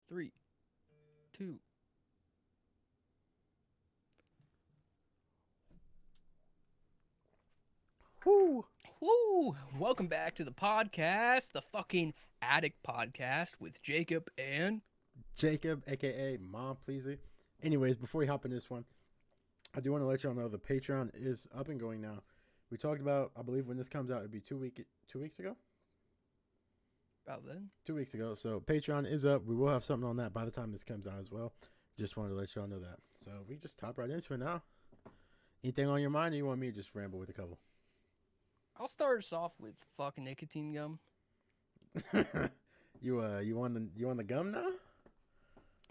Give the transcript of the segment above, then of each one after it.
3, 2. Whoo! Woo! Welcome back to the podcast, the fucking Addict Podcast with Jacob and. Jacob, aka Mom Pleaser. Anyways, before we hop in this one, I do want to let y'all know the Patreon is up and going now. We talked about, I believe when this comes out, it'd be 2 weeks ago. About then. 2 weeks ago. So Patreon is up. We will have something on that by the time this comes out as well. Just wanted to let y'all know that. So we just top right into it now. Anything on your mind, or you want me to just ramble with a couple? I'll start us off with fucking nicotine gum. you want the gum now?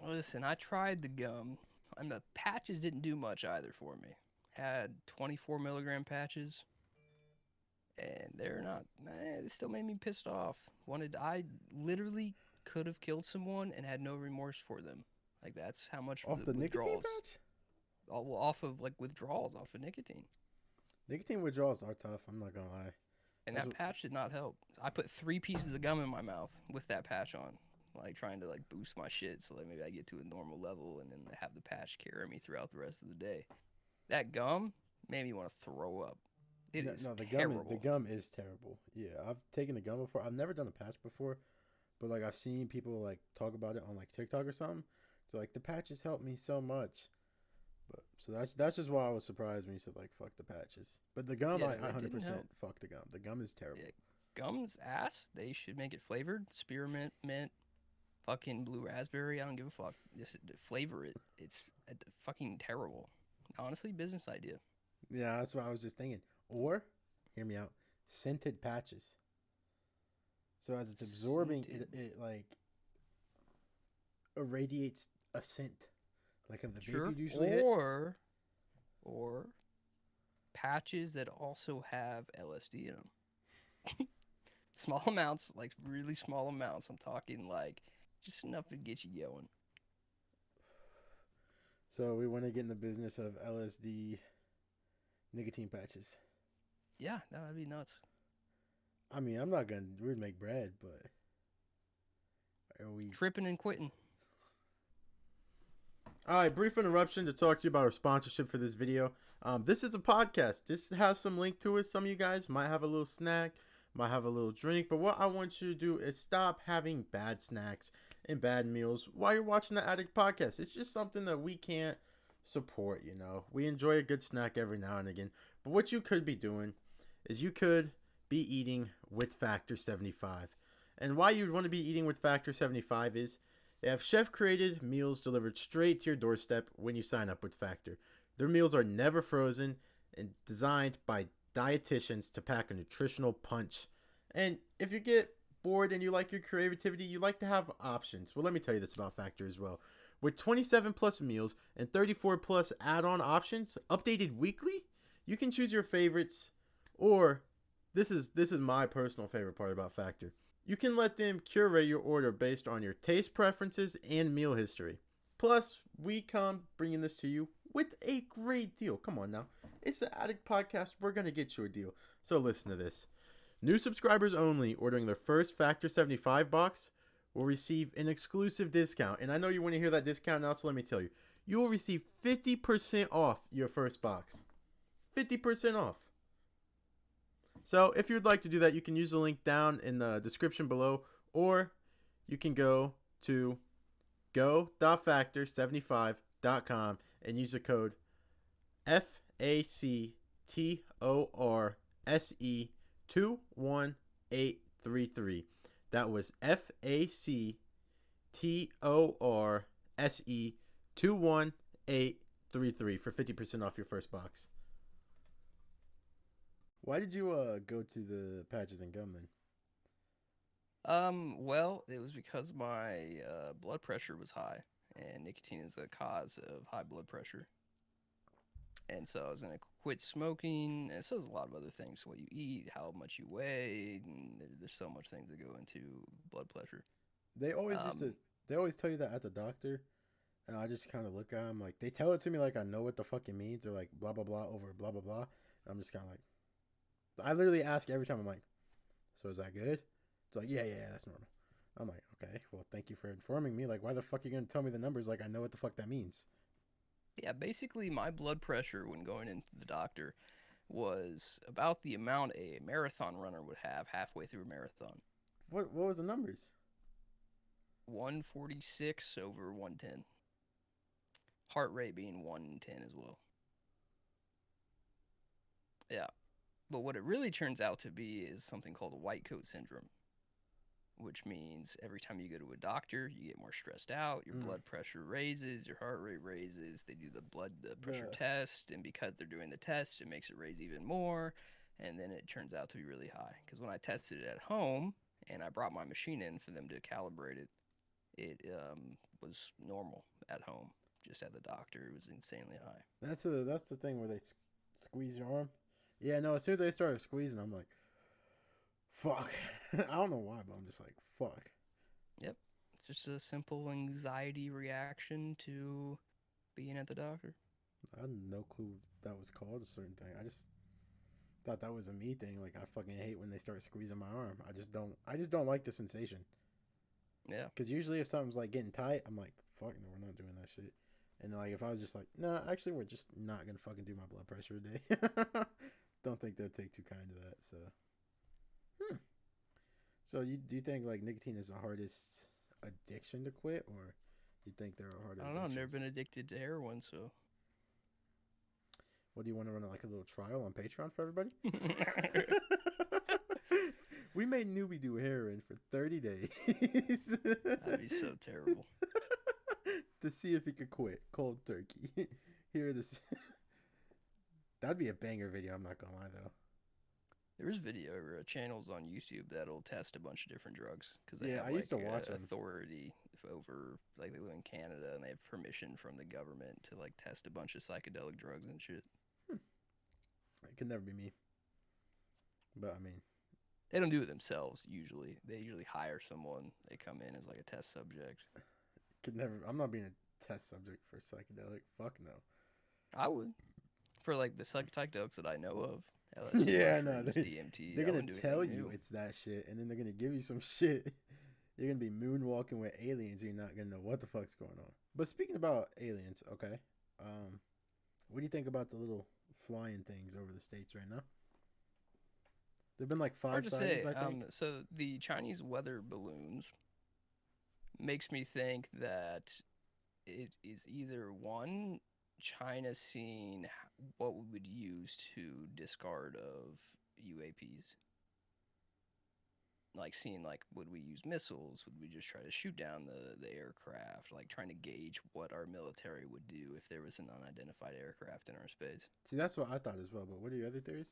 Listen, I tried the gum, and the patches didn't do much either for me. Had 24 milligram patches, and they're not. They still made me pissed off. I literally could have killed someone and had no remorse for them. Like that's how much Off the nicotine withdrawals. patch? Off of like withdrawals off of nicotine. Nicotine withdrawals are tough. I'm not gonna lie. And That's that patch did not help. I put 3 pieces of gum in my mouth with that patch on, like trying to like boost my shit so that maybe I get to a normal level and then have the patch carry me throughout the rest of the day. That gum made me want to throw up. It is no, terrible. the gum is terrible. Yeah, I've taken the gum before. I've never done a patch before, but like I've seen people like talk about it on like TikTok or something. So like the patches helped me so much. But so that's just why I was surprised when you said like fuck the patches. But the gum, Yeah, I no, it didn't 100% help. fuck the gum. The gum is terrible. Yeah, gum's ass. They should make it flavored. Spearmint, mint, fucking blue raspberry. I don't give a fuck. Just flavor it. It's fucking terrible. Honestly, business idea. Yeah, that's what I was just thinking. Or, hear me out, scented patches. So as it's absorbing, Scented. it like irradiates a scent, like of the vape Sure. you'd usually hit. Or patches that also have LSD in them. Small amounts, like really small amounts. I'm talking like just enough to get you going. So we want to get in the business of LSD nicotine patches. Yeah, that'd be nuts. I mean, I'm not gonna. We'd make bread, but are we? Tripping and quitting. All right, brief interruption to talk to you about our sponsorship for this video. This is a podcast. This has some link to it. Some of you guys might have a little snack, might have a little drink, but what I want you to do is stop having bad snacks and bad meals while you're watching the Addict Podcast. It's just something that we can't support, you know. We enjoy a good snack every now and again, but what you could be doing is you could be eating with Factor 75. And why you'd want to be eating with Factor 75 is they have chef-created meals delivered straight to your doorstep when you sign up with Factor. Their meals are never frozen and designed by dietitians to pack a nutritional punch. And if you get bored and you like your creativity, you like to have options. Well, let me tell you this about Factor as well. With 27 plus meals and 34 plus add-on options, updated weekly, you can choose your favorites. Or this is my personal favorite part about Factor. You can let them curate your order based on your taste preferences and meal history. Plus, we come bringing this to you with a great deal. Come on now. It's the Addict Podcast. We're going to get you a deal. So listen to this. New subscribers only ordering their first Factor 75 box will receive an exclusive discount. And I know you want to hear that discount now, so let me tell you. You will receive 50% off your first box. 50% off. So if you'd like to do that, you can use the link down in the description below, or you can go to go.factor75.com and use the code FACTORSE21833. That was FACTORSE21833 for 50% off your first box. Why did you go to the patches and gum then? Well, it was because my blood pressure was high, and nicotine is a cause of high blood pressure. And so I was gonna quit smoking, and so there's a lot of other things: what you eat, how much you weigh, and there's so much things that go into blood pressure. They always Um, they always tell you that at the doctor, and I just kind of look at them like they tell it to me like I know what the fuck it means. They're like blah blah blah over blah blah blah. And I'm just kind of like, I literally ask every time. I'm like, so is that good? It's like yeah, that's normal. I'm like, okay, well, thank you for informing me. Like, why the fuck are you gonna tell me the numbers? Like, I know what the fuck that means. Yeah, basically, my blood pressure when going into the doctor was about the amount a marathon runner would have halfway through a marathon. What was the numbers? 146 over 110. Heart rate being 110 as well. Yeah. But what it really turns out to be is something called a white coat syndrome, which means every time you go to a doctor, you get more stressed out, your blood pressure raises, your heart rate raises. They do the pressure The test, and because they're doing the test, it makes it raise even more, and then it turns out to be really high. Because when I tested it at home and I brought my machine in for them to calibrate it, it was normal at home. Just at the doctor, it was insanely high. that's the thing where they squeeze your arm. Yeah, no. As soon as they started squeezing, I'm like, fuck. I don't know why, but I'm just like, fuck. Yep. It's just a simple anxiety reaction to being at the doctor. I had no clue that was called a certain thing. I just thought that was a me thing. Like, I fucking hate when they start squeezing my arm. I just don't like the sensation. Yeah. Because usually if something's like getting tight, I'm like, fuck no, we're not doing that shit. And like if I was just like, nah, actually we're just not gonna fucking do my blood pressure today. Don't think they'll take too kind to that. So, so do you think like nicotine is the hardest addiction to quit, or you think there are harder? I don't know. I've never addictions? been addicted to heroin, so. What do you want to run like a little trial on Patreon for everybody? We made Newby do heroin for 30 days. That'd be so terrible. To see if he could quit cold turkey. Here this. That'd be a banger video. I'm not gonna lie though. There's video channels on YouTube that'll test a bunch of different drugs because they Yeah, have I like used to watch them. authority over, like they live in Canada and they have permission from the government to like test a bunch of psychedelic drugs and shit. It could never be me. But I mean, They don't do it themselves usually. They usually hire someone. They come in as like a test subject. could never. I'm not being a test subject for psychedelic. Fuck no. I would, for like the psychedelics that I know of. LSD, Yeah, no. mushrooms, DMT. They're I gonna wouldn't do tell anything you new. it's that shit, and then they're gonna give you some shit. You're gonna be moonwalking with aliens. You're not gonna know what the fuck's going on. But speaking about aliens, okay. What do you think about the little flying things over the states right now? There've been like Hard 5 to sightings, say. I think. So the Chinese weather balloons makes me think that it is either one, China seeing what we would use to discard of UAPs. Like seeing like would we use missiles? Would we just try to shoot down the aircraft? Like trying to gauge what our military would do if there was an unidentified aircraft in our space. See, that's what I thought as well. But what are your other theories?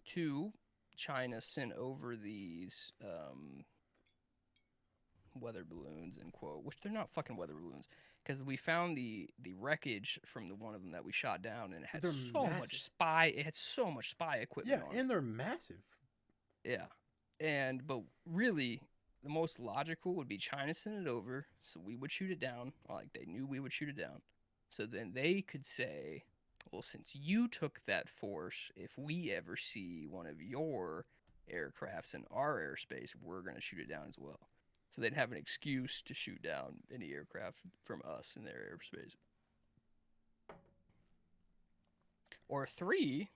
Two, China sent over these weather balloons, end quote, which they're not fucking weather balloons, because we found the wreckage from the one of them that we shot down, and it had They're so massive. much spy. It had so much spy equipment Yeah, on it. and they're massive. Yeah, but really, the most logical would be China sent it over, so we would shoot it down. Like they knew we would shoot it down, so then they could say, well, since you took that force, if we ever see one of your aircrafts in our airspace, we're going to shoot it down as well. So they'd have an excuse to shoot down any aircraft from us in their airspace. Or three,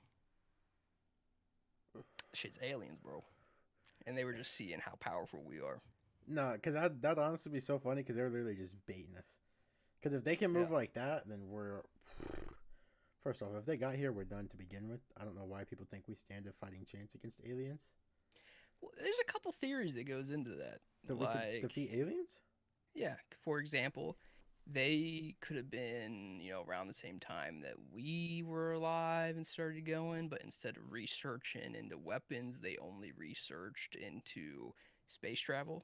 shit's aliens, bro. And they were just seeing how powerful we are. Nah, because that'd honestly be so funny because they're literally just baiting us. Because if they can move like that, then we're... First off, if they got here, we're done to begin with. I don't know why people think we stand a fighting chance against aliens. Well, there's a couple theories that goes into that. That we could defeat aliens? Yeah, for example, they could have been, around the same time that we were alive and started going, but instead of researching into weapons, they only researched into space travel.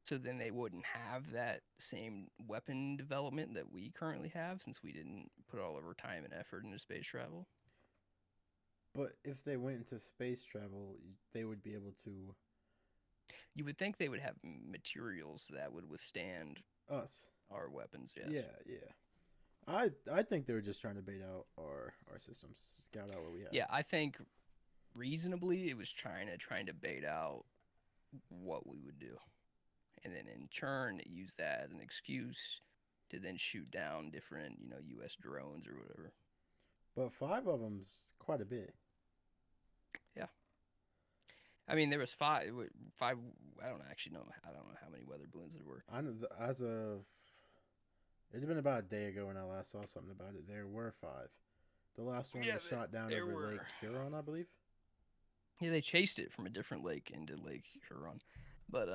So then they wouldn't have that same weapon development that we currently have, since we didn't put all of our time and effort into space travel. But if they went into space travel, they would be able to... You would think they would have materials that would withstand us. Our weapons, yes. Yeah. I think they were just trying to bait out our systems, scout out what we have. Yeah, I think reasonably it was China trying to bait out what we would do. And then in turn, use that as an excuse to then shoot down different, U.S. drones or whatever. But 5 of them's quite a bit. Yeah. I mean, there was five. Five. I don't actually know. I don't know how many weather balloons there were. I know as of it had been about a day ago when I last saw something about it. There were 5. The last one was shot down over Lake Huron, I believe. Yeah, they chased it from a different lake into Lake Huron, but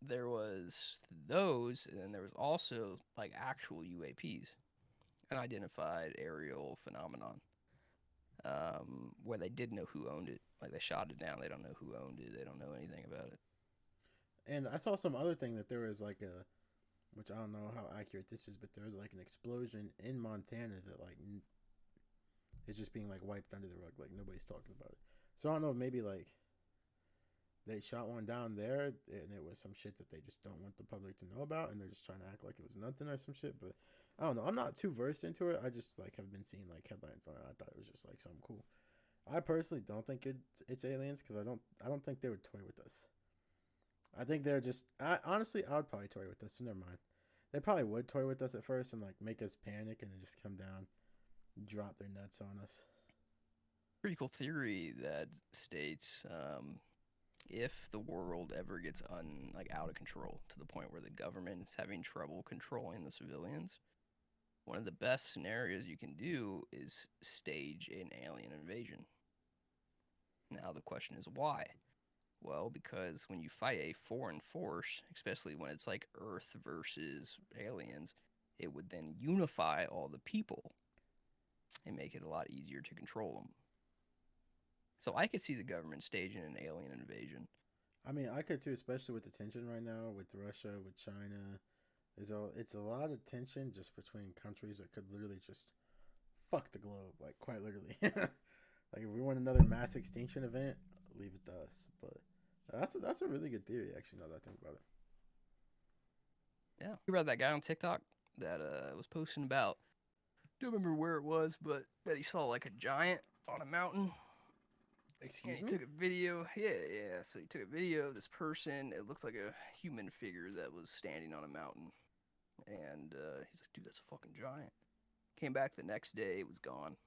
there was those, and then there was also like actual UAPs, unidentified aerial phenomenon, where they did know who owned it. Like they shot it down, they don't know who owned it, they don't know anything about it. And I saw some other thing that there was like a, which I don't know how accurate this is, but there was like an explosion in Montana that like it's just being like wiped under the rug, like nobody's talking about it. So I don't know if maybe like they shot one down there and it was some shit that they just don't want the public to know about, and they're just trying to act like it was nothing or some shit. But I don't know. I'm not too versed into it. I just like have been seeing like headlines on it. I thought it was just like something cool. I personally don't think it's aliens because I don't think they would toy with us. I think they're just honestly I would probably toy with us. So never mind. They probably would toy with us at first and like make us panic and then just come down, drop their nuts on us. Pretty cool theory that states if the world ever gets out of control to the point where the government is having trouble controlling the civilians, one of the best scenarios you can do is stage an alien invasion. Now the question is why? Well, because when you fight a foreign force, especially when it's like Earth versus aliens, it would then unify all the people and make it a lot easier to control them. So I could see the government staging an alien invasion. I mean, I could too, especially with the tension right now with Russia, with China. It's a lot of tension just between countries that could literally just fuck the globe, like quite literally. Like if we want another mass extinction event, leave it to us. But that's a really good theory, actually. Now that I think about it. Yeah, you read that guy on TikTok that was posting about. Don't remember where it was, but that he saw like a giant on a mountain. Excuse me? He took a video. Yeah. So he took a video of this person. It looked like a human figure that was standing on a mountain. And he's like, dude, that's a fucking giant. Came back the next day. It was gone.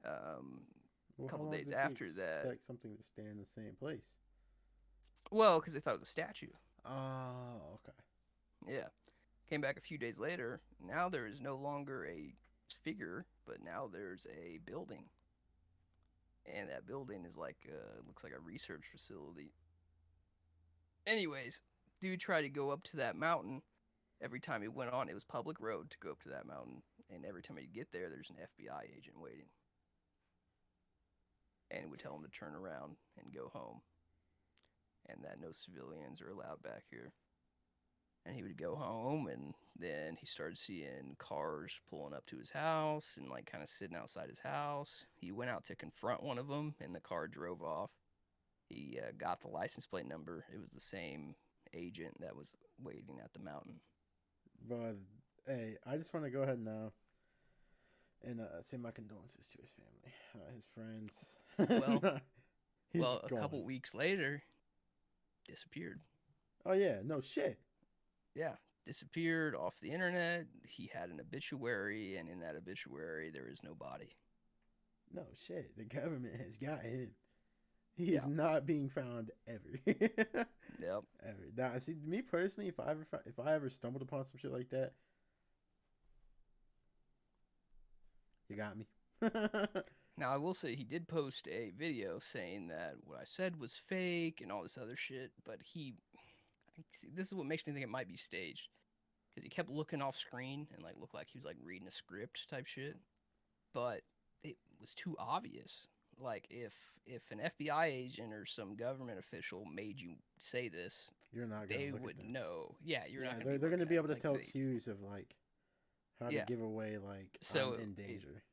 A couple days after that. Expect something to stay in the same place. Well, because they thought it was a statue. Oh, okay. Yeah. Came back a few days later. Now there is no longer a figure, but now there's a building. And that building is like, looks like a research facility. Anyways, dude tried to go up to that mountain. Every time he went on, it was public road to go up to that mountain. And every time he'd get there, there's an FBI agent waiting. And it would tell him to turn around and go home. And that no civilians are allowed back here. And he would go home, and then he started seeing cars pulling up to his house and like kind of sitting outside his house. He went out to confront one of them, and the car drove off. He got the license plate number. It was the same agent that was waiting at the mountain. But hey, I just want to go ahead now and say my condolences to his family, his friends. Well, a couple weeks later, disappeared. Oh yeah, no shit. Yeah, disappeared off the internet. He had an obituary, and in that obituary, there is no body. No shit. The government has got him. He is not being found ever. Yep. Ever. Now, see, me personally, if I ever stumbled upon some shit like that, you got me. Now, I will say he did post a video saying that what I said was fake and all this other shit, but this is what makes me think it might be staged. Because he kept looking off screen and looked like he was reading a script type shit. But it was too obvious. Like if an FBI agent or some government official made you say this, you're not gonna they would know. Yeah, you're not. They're going to be able to tell cues of how to give away so I'm in danger.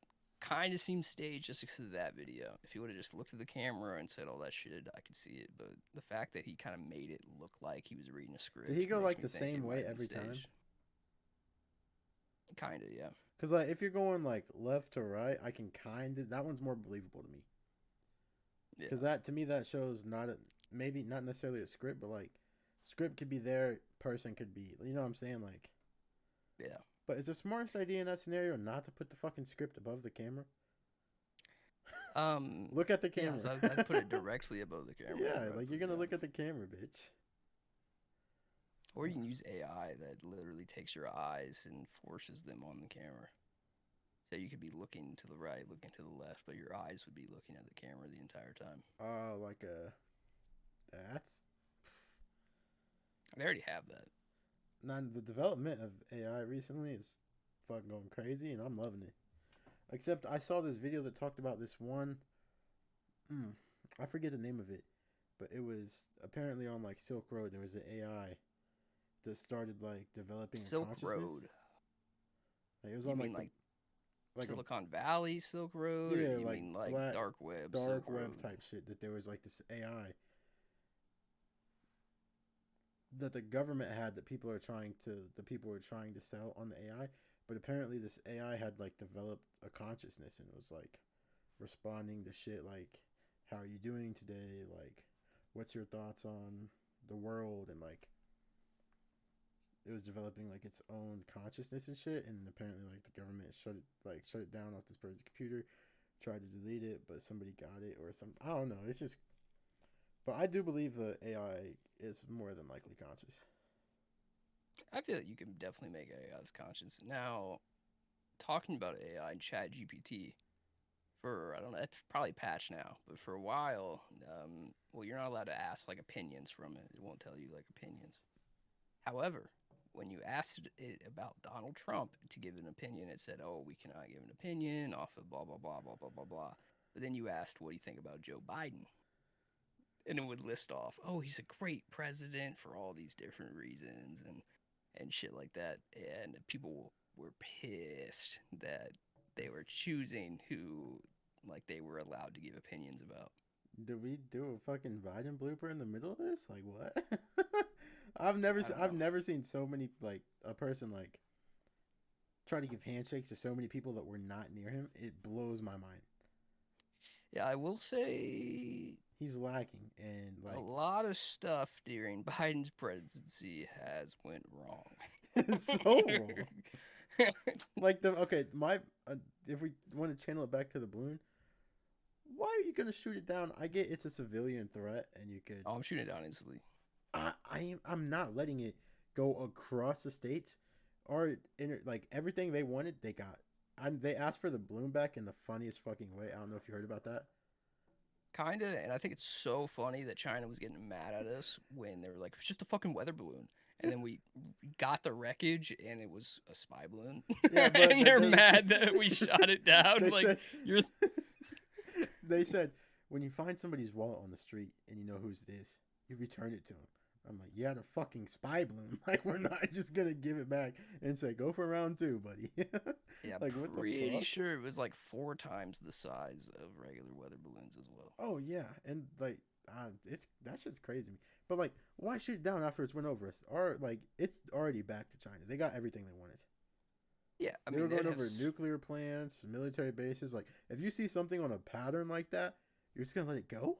Kind of seems staged just because of that video. If he would have just looked at the camera and said all that shit, I could see it. But the fact that he kind of made it look like he was reading a script. Did he go the same way every time? Kind of, yeah. Because if you're going left to right, I can that one's more believable to me. Because to me that shows not maybe not necessarily a script, but like script could be there, person could be, you know what I'm saying? Like, Yeah. but is the smartest idea in that scenario not to put the fucking script above the camera? Look at the Yeah, so camera. I'd put it directly above the camera. Yeah, like you're Directly, gonna yeah. look at the camera, bitch. Or you can use AI that literally takes your eyes and forces them on the camera. So you could be looking to the right, looking to the left, but your eyes would be looking at the camera the entire time. Like a that's They already have that. not the development of AI recently is fucking going crazy, and I'm loving it. Except I saw this video that talked about this one. I forget the name of it, but it was apparently on like Silk Road. There was an AI that started like developing a Silk consciousness. Road. Like, it was You on mean like like like Silicon Valley Silk Road, or yeah, you like mean like black dark web Silk dark web Road? type shit. That there was like this AI that the government had that people were trying to sell on the AI, but apparently this AI had like developed a consciousness and was like responding to shit like, how are you doing today, like what's your thoughts on the world, and like it was developing like its own consciousness and shit, and apparently like the government shut it down off this person's computer, tried to delete it, but somebody got it or some, I don't know, it's just, but I do believe the AI is more than likely conscious. I feel like you can definitely make AIs conscious. Now, talking about AI and Chat GPT, for I don't know, it's probably patched now, but for a while, well, you're not allowed to ask like opinions from it. It won't tell you like opinions. However, when you asked it about Donald Trump to give an opinion, it said, "Oh, we cannot give an opinion off of blah blah blah blah blah blah blah." But then you asked, "What do you think about Joe Biden?" And it would list off, "Oh, he's a great president for all these different reasons," and shit like that. And people were pissed that they were choosing who like they were allowed to give opinions about. Did we do a fucking Biden blooper in the middle of this? Like what? I don't I've know. never seen so many like a person like try to give handshakes to so many people that were not near him. It blows my mind. Yeah, I will say He's lacking and a like lot of stuff during Biden's presidency has went wrong. it's so wrong. Like the okay, my if we want to channel it back to the balloon, why are you gonna shoot it down? I get it's a civilian threat, and you could. Oh, I'm shooting it down instantly. I'm not letting it go across the states, or like everything they wanted, they got. They asked for the balloon back in the funniest fucking way. I don't know if you heard about that. Kinda, and I think it's so funny that China was getting mad at us when they were like, "It's just a fucking weather balloon," and then we got the wreckage and it was a spy balloon, Yeah, but and they're mad that we shot it down. they Like said you're, they said when you find somebody's wallet on the street and you know whose it is, you return it to them. I'm like, you had a fucking spy balloon. Like, we're not just gonna give it back and say, go for round two, buddy. yeah, Like, what the pretty fuck? sure it was like 4 times the size of regular weather balloons as well. Oh yeah, and like, it's that shit's crazy. But like, why shoot it down after it's went over us? Or like, it's already back to China. They got everything they wanted. Yeah, I They were mean, going over nuclear plants, military bases. Like, if you see something on a pattern like that, you're just gonna let it go?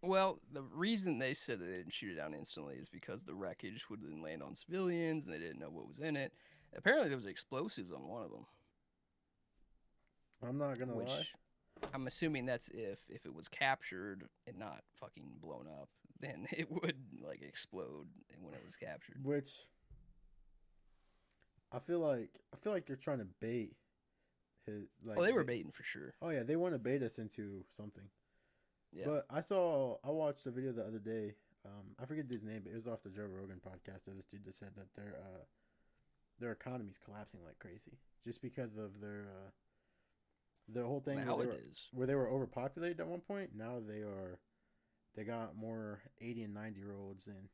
well, the reason they said that they didn't shoot it down instantly is because the wreckage would then land on civilians and they didn't know what was in it. Apparently, there was explosives on one of them, I'm not gonna lie. which I'm assuming that's if it was captured and not fucking blown up, then it would like explode when it was captured. Which I feel like you're trying to bait his like. Well, they were baiting for sure. Oh yeah, they want to bait us into something. Yeah. But I watched a video the other day. I forget his name, but it was off the Joe Rogan podcast. There's this dude that said that their economy's collapsing like crazy just because of their whole thing Now it is. where they were overpopulated at one point. Now they got more 80 and 90 year olds than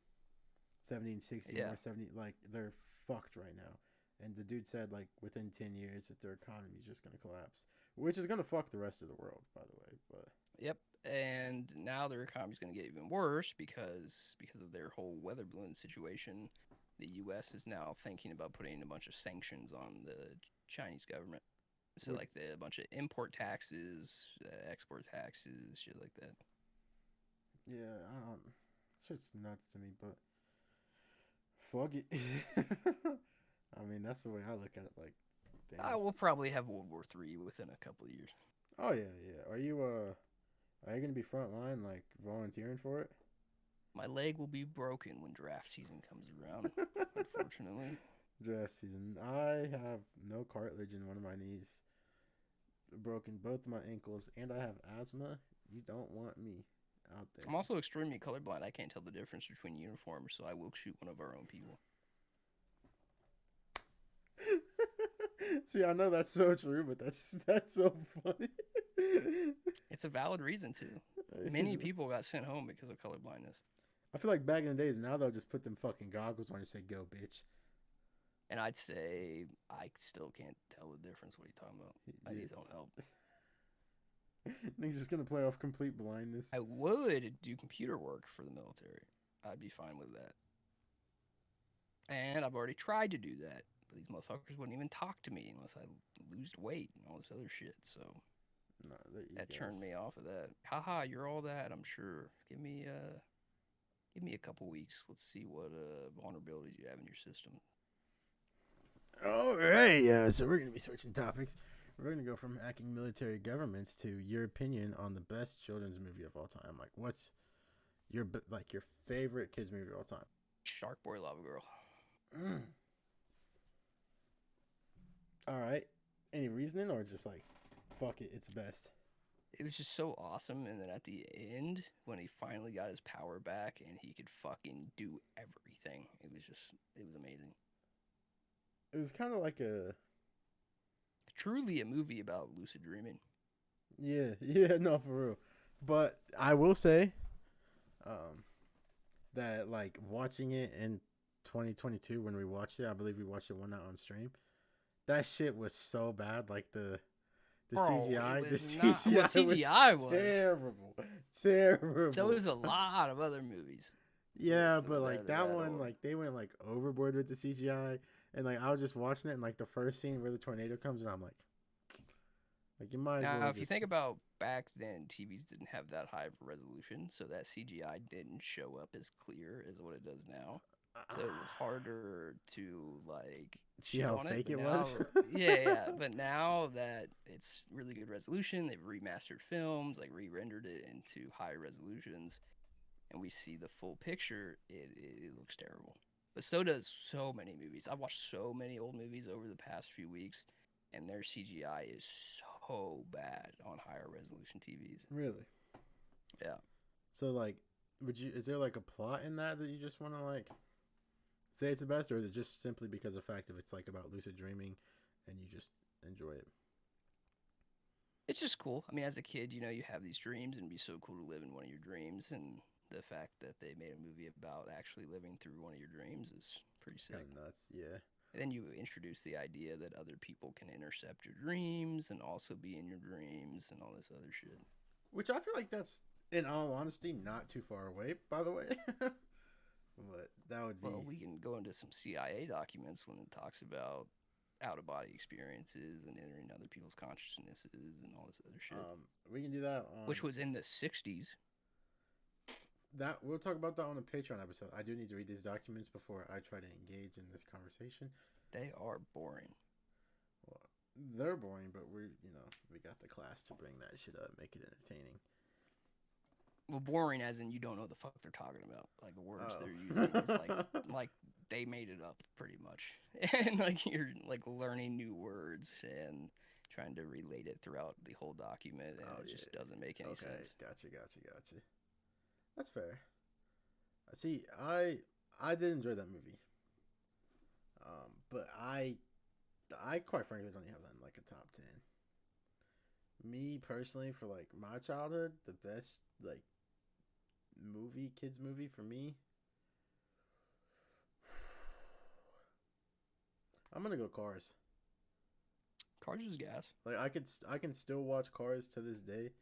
70 and 60 Yeah. or 70. Like they're fucked right now. And the dude said like within 10 years that their economy is just gonna collapse, which is gonna fuck the rest of the world, by the way. But Yep. And now their economy's going to get even worse because of their whole weather balloon situation. The U.S. is now thinking about putting a bunch of sanctions on the Chinese government. So Which, like a bunch of import taxes, export taxes, shit like that. Yeah, shit's nuts to me, but fuck it. I mean, that's the way I look at it. Like, I damn. will probably have World War III within a couple of years. Oh yeah, yeah. Are you gonna be front line, like volunteering for it? My leg will be broken when draft season comes around, unfortunately. Draft season. I have no cartilage in one of my knees, broken both my ankles, and I have asthma. You don't want me out there. I'm also extremely colorblind. I can't tell the difference between uniforms, so I will shoot one of our own people. See, I know that's so true, but that's so funny. It's a valid reason too. Many people got sent home because of colorblindness. I feel like back in the days, now they'll just put them fucking goggles on and say, "Go, bitch." And I'd say I still can't tell the difference. What are you talking about? I need some help. Niggas just gonna play off complete blindness. I would do computer work for the military. I'd be fine with that. And I've already tried to do that, but these motherfuckers wouldn't even talk to me unless I lose weight and all this other shit. So No, that turned me off of that. Haha, you're all that, I'm sure. Give me a couple weeks. Let's see what vulnerabilities you have in your system. All right, so we're gonna be switching topics. We're gonna go from hacking military governments to your opinion on the best children's movie of all time. Like, what's your favorite kids movie of all time? Shark Boy Lava Girl. All right. Any reasoning or just like, fuck it, it's best? It was just so awesome, and then at the end, when he finally got his power back and he could fucking do everything, it was amazing. It was kind of like Truly a movie about lucid dreaming. yeah, no, for real. But I will say, that like watching it in 2022 when we watched it, I believe we watched it one night on stream. That shit was so bad. Like the CGI, CGI was terrible. So was a lot of other movies. Yeah, but like that one, like they went like overboard with the CGI, and like I was just watching it, and like the first scene where the tornado comes, and I'm like you might as well. Now, if you think about back then, TVs didn't have that high of a resolution, so that CGI didn't show up as clear as what it does now. So it was harder to like see how fake it now, was. yeah. But now that it's really good resolution, they've remastered films, like re-rendered it into high resolutions, and we see the full picture. It looks terrible. But so does so many movies. I've watched so many old movies over the past few weeks, and their CGI is so bad on higher resolution TVs. Really? Yeah. So like, is there like a plot in that you just want to like say it's the best, or is it just simply because of the fact that it's like about lucid dreaming and you just enjoy it? It's just cool. I mean, as a kid, you have these dreams, and it'd be so cool to live in one of your dreams, and the fact that they made a movie about actually living through one of your dreams is pretty sick. Kind of nuts, yeah. And then you introduce the idea that other people can intercept your dreams and also be in your dreams and all this other shit. Which I feel like that's, in all honesty, not too far away, by the way. But that would be... Well, we can go into some CIA documents when it talks about out-of-body experiences and entering other people's consciousnesses and all this other shit. We can do that on... Which was in the 60s. We'll talk about that on a Patreon episode. I do need to read these documents before I try to engage in this conversation. They are boring. Well, they're boring, but we got the class to bring that shit up, make it entertaining. Well, boring as in you don't know what the fuck they're talking about. Like the words they're using is like they made it up pretty much. And like you're like learning new words and trying to relate it throughout the whole document, and it just doesn't make any sense. Gotcha. That's fair. See, I did enjoy that movie. But I quite frankly don't even have that in like a top 10. Me personally, for like my childhood, the best like kids movie for me, I'm gonna go Cars. Cars is gas. Like I can still watch Cars to this day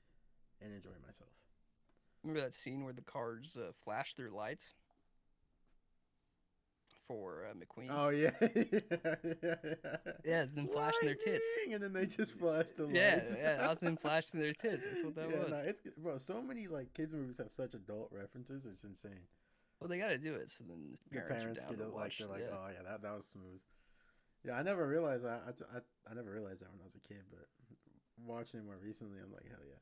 and enjoy myself. Remember that scene where the cars flash their lights? for McQueen. Oh yeah, Yeah, it's them flashing their tits. Lightning! And then they just flash the Yeah, lights. yeah, that was them flashing their tits. That's what that Yeah, was. nah, it's bro. So many like kids movies have such adult references. It's insane. Well, they got to do it so then The the parents are parents down get to it like watch. they're like, Yeah. oh yeah, that was smooth. Yeah, I never realized that. I never realized that when I was a kid, but watching it more recently, I'm like, hell yeah.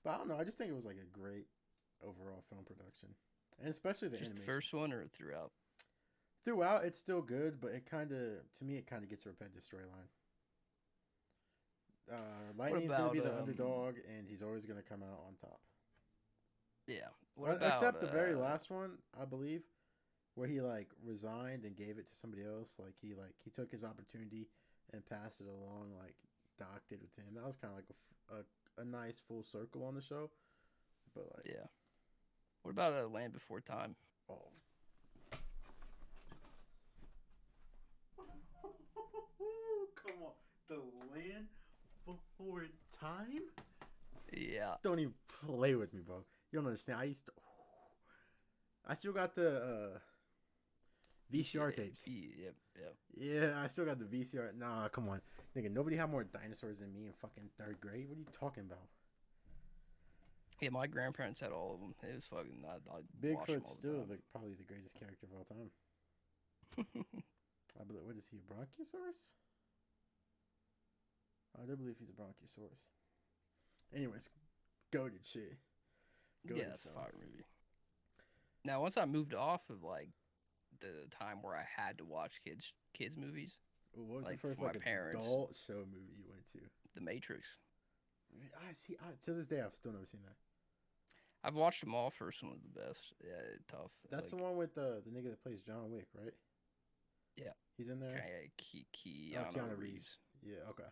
But I don't know. I just think it was like a great overall film production, and especially the Just the animation. first one or throughout? Throughout, it's still good, but it kind of, to me, it kind of gets a repetitive storyline. Lightning's gonna be the underdog, and he's always gonna come out on top. Yeah. What about Except the very last one, I believe, where he like resigned and gave it to somebody else. Like he took his opportunity and passed it along, like Doc did with him. That was kind of like a nice full circle on the show. But like, Yeah. What about Land Before Time? oh. Come on, the Land Before Time. Yeah. Don't even play with me, bro. You don't understand. I still got the VCR tapes. Yep. Yeah, I still got the VCR. Nah, come on, nigga. Nobody had more dinosaurs than me in fucking third grade. What are you talking about? Yeah, my grandparents had all of them. It was fucking. I watched them Bigfoot's all still the probably the greatest character of all time. time. I believe. What is he? A Bronchiosaurus? I do believe he's a Bronchiosaurus. Anyways, goated shit. Yeah, that's a fire movie. Now, once I moved off of like the time where I had to watch kids movies, What was like, the first for my like parents. adult show movie you went to? The Matrix. I see. To this day, I've still never seen that. I've watched them all. First one was the best. Yeah, tough. That's like, the one with the nigga that plays John Wick, right? Yeah. He's in there. Keanu Reeves. Yeah. Okay.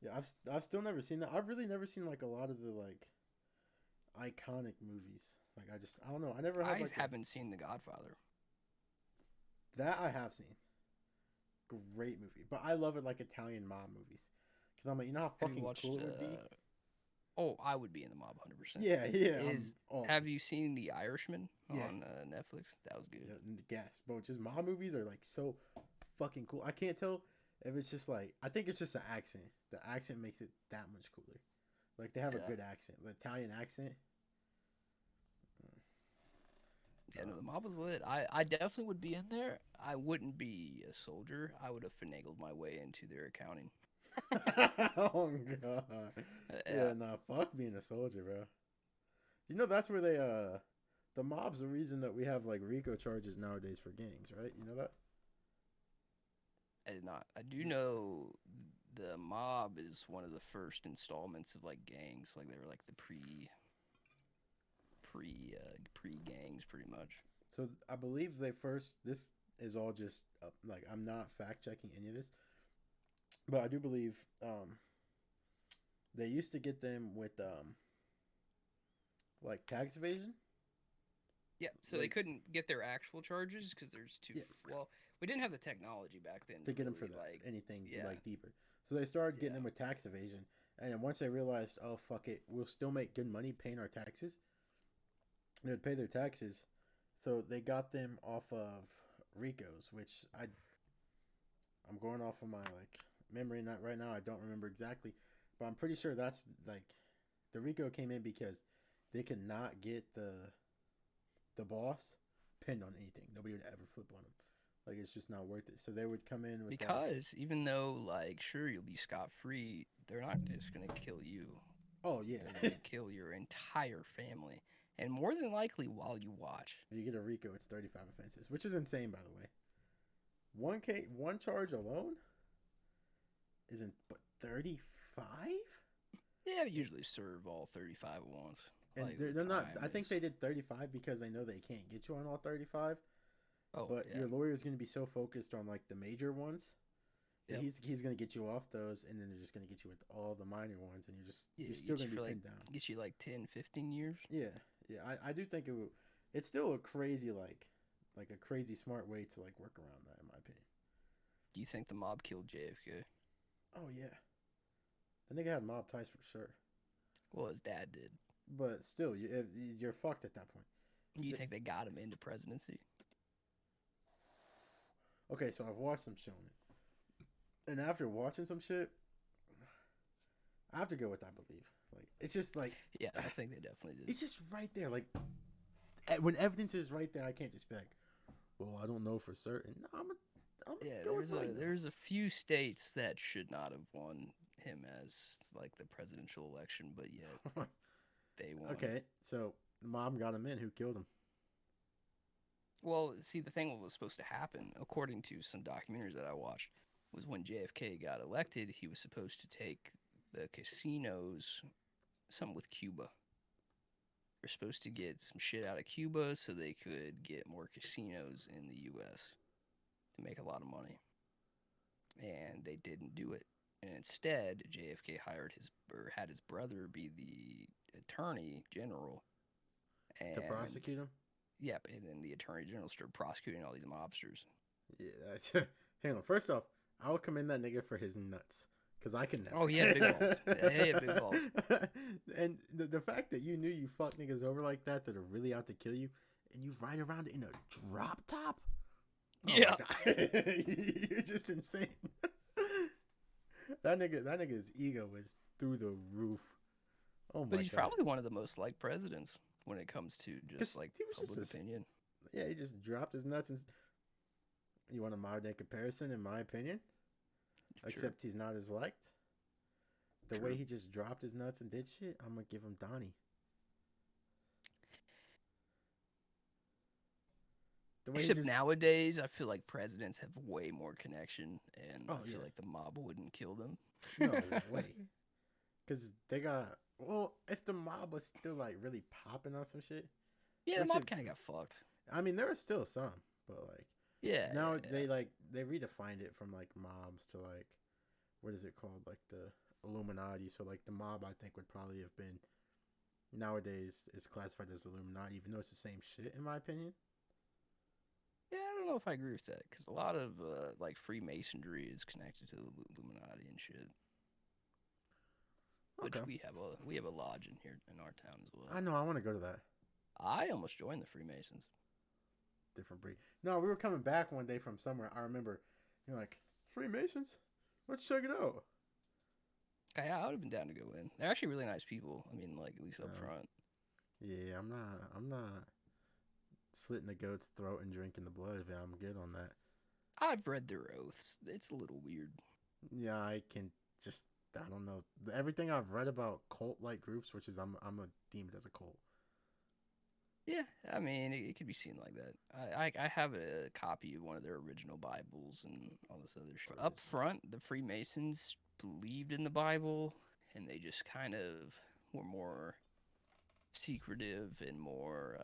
Yeah, I've still never seen that. I've really never seen like a lot of the like iconic movies. Like I don't know. I never had, haven't seen The Godfather. That I have seen. Great movie, but I love it like Italian mob movies because I'm like, you know how fucking cool it would be. Oh, I would be in the mob 100%. Yeah. Have you seen The Irishman Yeah. on Netflix? That was good. Yeah, gas, bro. Just mob movies are like so fucking cool. I can't tell if it's just like, I think it's just the accent. The accent makes it that much cooler. Like they have a good accent, the Italian accent. Yeah, no, the mob was lit. I definitely would be in there. I wouldn't be a soldier. I would have finagled my way into their accounting. Oh god. Yeah, nah, fuck being a soldier, bro. You know that's where they the mob's the reason that we have like RICO charges nowadays for gangs, right? You know that? I did not. I do know the mob is one of the first installments of like gangs. Like they were like the pre gangs pretty much. So I believe this is all just like, I'm not fact checking any of this, but I do believe they used to get them with like tax evasion. Yeah, so they couldn't get their actual charges because there's too well, we didn't have the technology back then to get them for like anything like deeper. So they started getting them with tax evasion, and then once they realized, oh fuck it, we'll still make good money paying our taxes. They'd pay their taxes, so they got them off of RICOs, which I'm going off of my like memory. Not right now, I don't remember exactly, but I'm pretty sure that's like the RICO came in because they could not get the boss pinned on anything. Nobody would ever flip on them. Like it's just not worth it. So they would come in with because even though like sure you'll be scot free, they're not just gonna kill you. Oh yeah, they're gonna kill your entire family. And more than likely, while you watch. If you get a RICO, it's 35 offenses, which is insane, by the way. One charge alone isn't, but 35? Yeah, they usually serve all 35 at once. And like, they're not, I think they did 35 because they know they can't get you on all 35. Oh, but your lawyer is going to be so focused on like the major ones. Yep. He's going to get you off those, and then they're just going to get you with all the minor ones, and you're still going to be pinned down. Get you like 10, 15 years. Yeah. I do think it's still a crazy like a crazy smart way to like work around that, in my opinion. Do you think the mob killed JFK? Oh yeah, the nigga had mob ties for sure. Well, his dad did. But still, you're fucked at that point. You think they got him into presidency? Okay, so I've watched some shit on it, and after watching some shit, I have to go with I believe. Like it's just like Yeah, I think they definitely did. it's just right there. Like when evidence is right there, I can't just be like, well, I don't know for certain. No, I'm Yeah, go with right now. there's a few states that should not have won him as like the presidential election, but yet they won. Okay, so the mob got him in. Who killed him? Well, see, the thing what was supposed to happen, according to some documentaries that I watched, was when JFK got elected, he was supposed to take the casinos, something with Cuba. They're supposed to get some shit out of Cuba so they could get more casinos in the U.S. to make a lot of money. And they didn't do it. And instead, JFK had his brother be the attorney general. And, To prosecute him? Yep, and then the attorney general started prosecuting all these mobsters. Yeah. Hang on. First off, I will commend that nigga for his nuts. Because I can never. Oh, he had big balls. Yeah, he had big balls. And the fact that you knew you fuck niggas over like that are really out to kill you, and you ride around in a drop top? Oh yeah. You're just insane. That nigga's ego was through the roof. Oh my god. But he's probably one of the most liked presidents when it comes to just like public opinion. Yeah, he just dropped his nuts. And you want a modern day comparison, in my opinion? Sure. Except he's not as liked. The way he just dropped his nuts and did shit, I'm gonna give him Donnie. Except nowadays, I feel like presidents have way more connection, and I feel like the mob wouldn't kill them. No way. Because they got... Well, if the mob was still, like, really popping on some shit... Yeah, the mob kind of got fucked. I mean, there are still some, but, like... Yeah. Now they redefined it from, like, mobs to, like... What is it called? Like, the Illuminati. So, like, the mob, I think, would probably have been... Nowadays, is classified as Illuminati, even though it's the same shit, in my opinion. Yeah, I don't know if I agree with that, because a lot of, like, Freemasonry is connected to the Illuminati and shit. Which we have a lodge in here in our town as well. I know, I want to go to that. I almost joined the Freemasons. Different breed. No, we were coming back one day from somewhere. I remember, you're like, Freemasons? Let's check it out. Okay, I would have been down to go in. They're actually really nice people. I mean, like, at least up front. Yeah, I'm not slitting the goat's throat and drinking the blood of it. I'm good on that. I've read their oaths. It's a little weird. Yeah, I don't know. Everything I've read about cult-like groups, which is I'm a deemed as a cult. Yeah, I mean, it could be seen like that. I have a copy of one of their original Bibles and all this other shit. Up front, the Freemasons believed in the Bible, and they just kind of were more secretive and more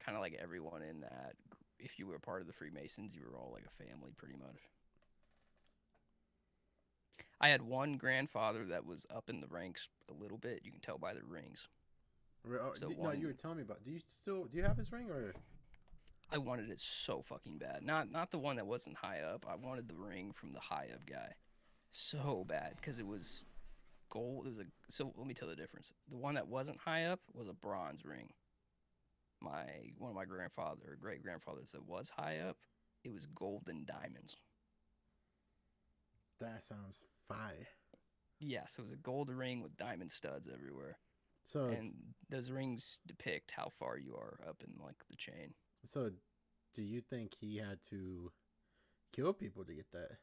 kind of like everyone in that. If you were part of the Freemasons, you were all like a family pretty much. I had one grandfather that was up in the ranks a little bit. You can tell by the rings. So no, you were telling me about. Do you have his ring, or? I wanted it so fucking bad. Not the one that wasn't high up. I wanted the ring from the high up guy, so bad, because it was gold. So let me tell the difference. The one that wasn't high up was a bronze ring. One of my great grandfathers that was high up, it was gold and diamonds. That sounds fire. Yeah, so it was a gold ring with diamond studs everywhere. So, and those rings depict how far you are up in like the chain. So, do you think he had to kill people to get that?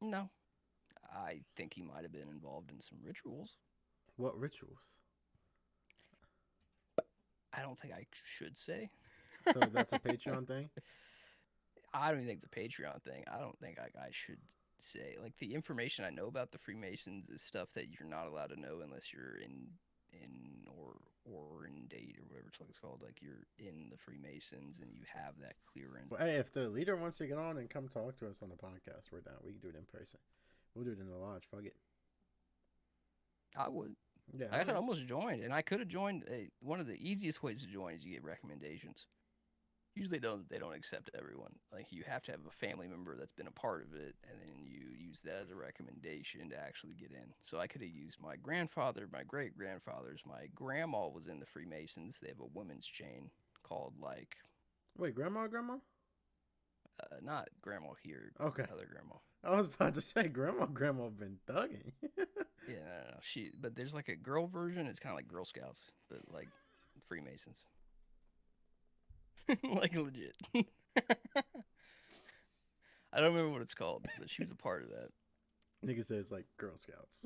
No. I think he might have been involved in some rituals. What rituals? I don't think I should say. So that's a Patreon thing? I don't even think it's a Patreon thing. I don't think I should say. Like, the information I know about the Freemasons is stuff that you're not allowed to know unless you're in date or whatever it's called. Like, you're in the Freemasons and you have that clearance. Well, hey, if the leader wants to get on and come talk to us on the podcast, we're down. We can do it in person. We'll do it in the lodge. Fuck it. I would. Yeah, I almost joined, and I could have joined. One of the easiest ways to join is you get recommendations. Usually they don't accept everyone. Like, you have to have a family member that's been a part of it, and then you use that as a recommendation to actually get in. So I could have used my grandfather, my great-grandfathers. My grandma was in the Freemasons. They have a women's chain called, like... Wait, grandma? Not grandma here. Okay. Other grandma. I was about to say grandma been thugging. Yeah, no. But there's like a girl version. It's kind of like Girl Scouts, but like Freemasons. Like legit. I don't remember what it's called, but she was a part of that. Nigga says like Girl Scouts.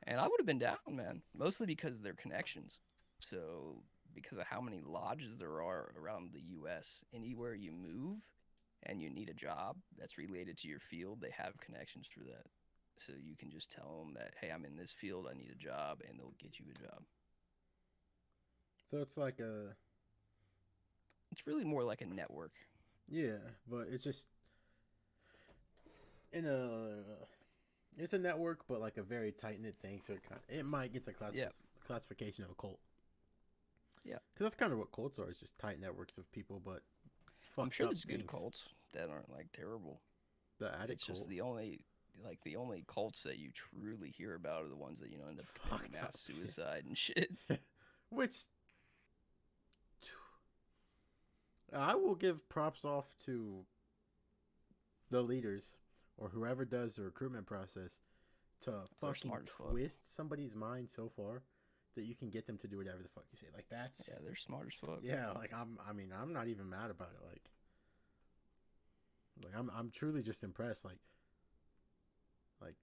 And I would have been down, man. Mostly because of their connections. So, because of how many lodges there are around the U.S., anywhere you move and you need a job that's related to your field, they have connections for that. So you can just tell them that, hey, I'm in this field, I need a job, and they'll get you a job. So it's like a It's really more like a network. yeah, but it's just in a it's a network, but like a very tight knit thing. So it might get the classification of a cult. Yeah, because that's kind of what cults are. It's just tight networks of people, but I'm sure fucked up there's good things. cults that aren't like terrible. The addict It's cult. just the only cults that you truly hear about are the ones that end up committing Fucked up mass shit. suicide and shit. Which I will give props off to the leaders or whoever does the recruitment process to fucking twist somebody's mind so far that you can get them to do whatever the fuck you say. Like that's they're smart as fuck. Yeah, like I'm not even mad about it. Like I'm truly just impressed. Like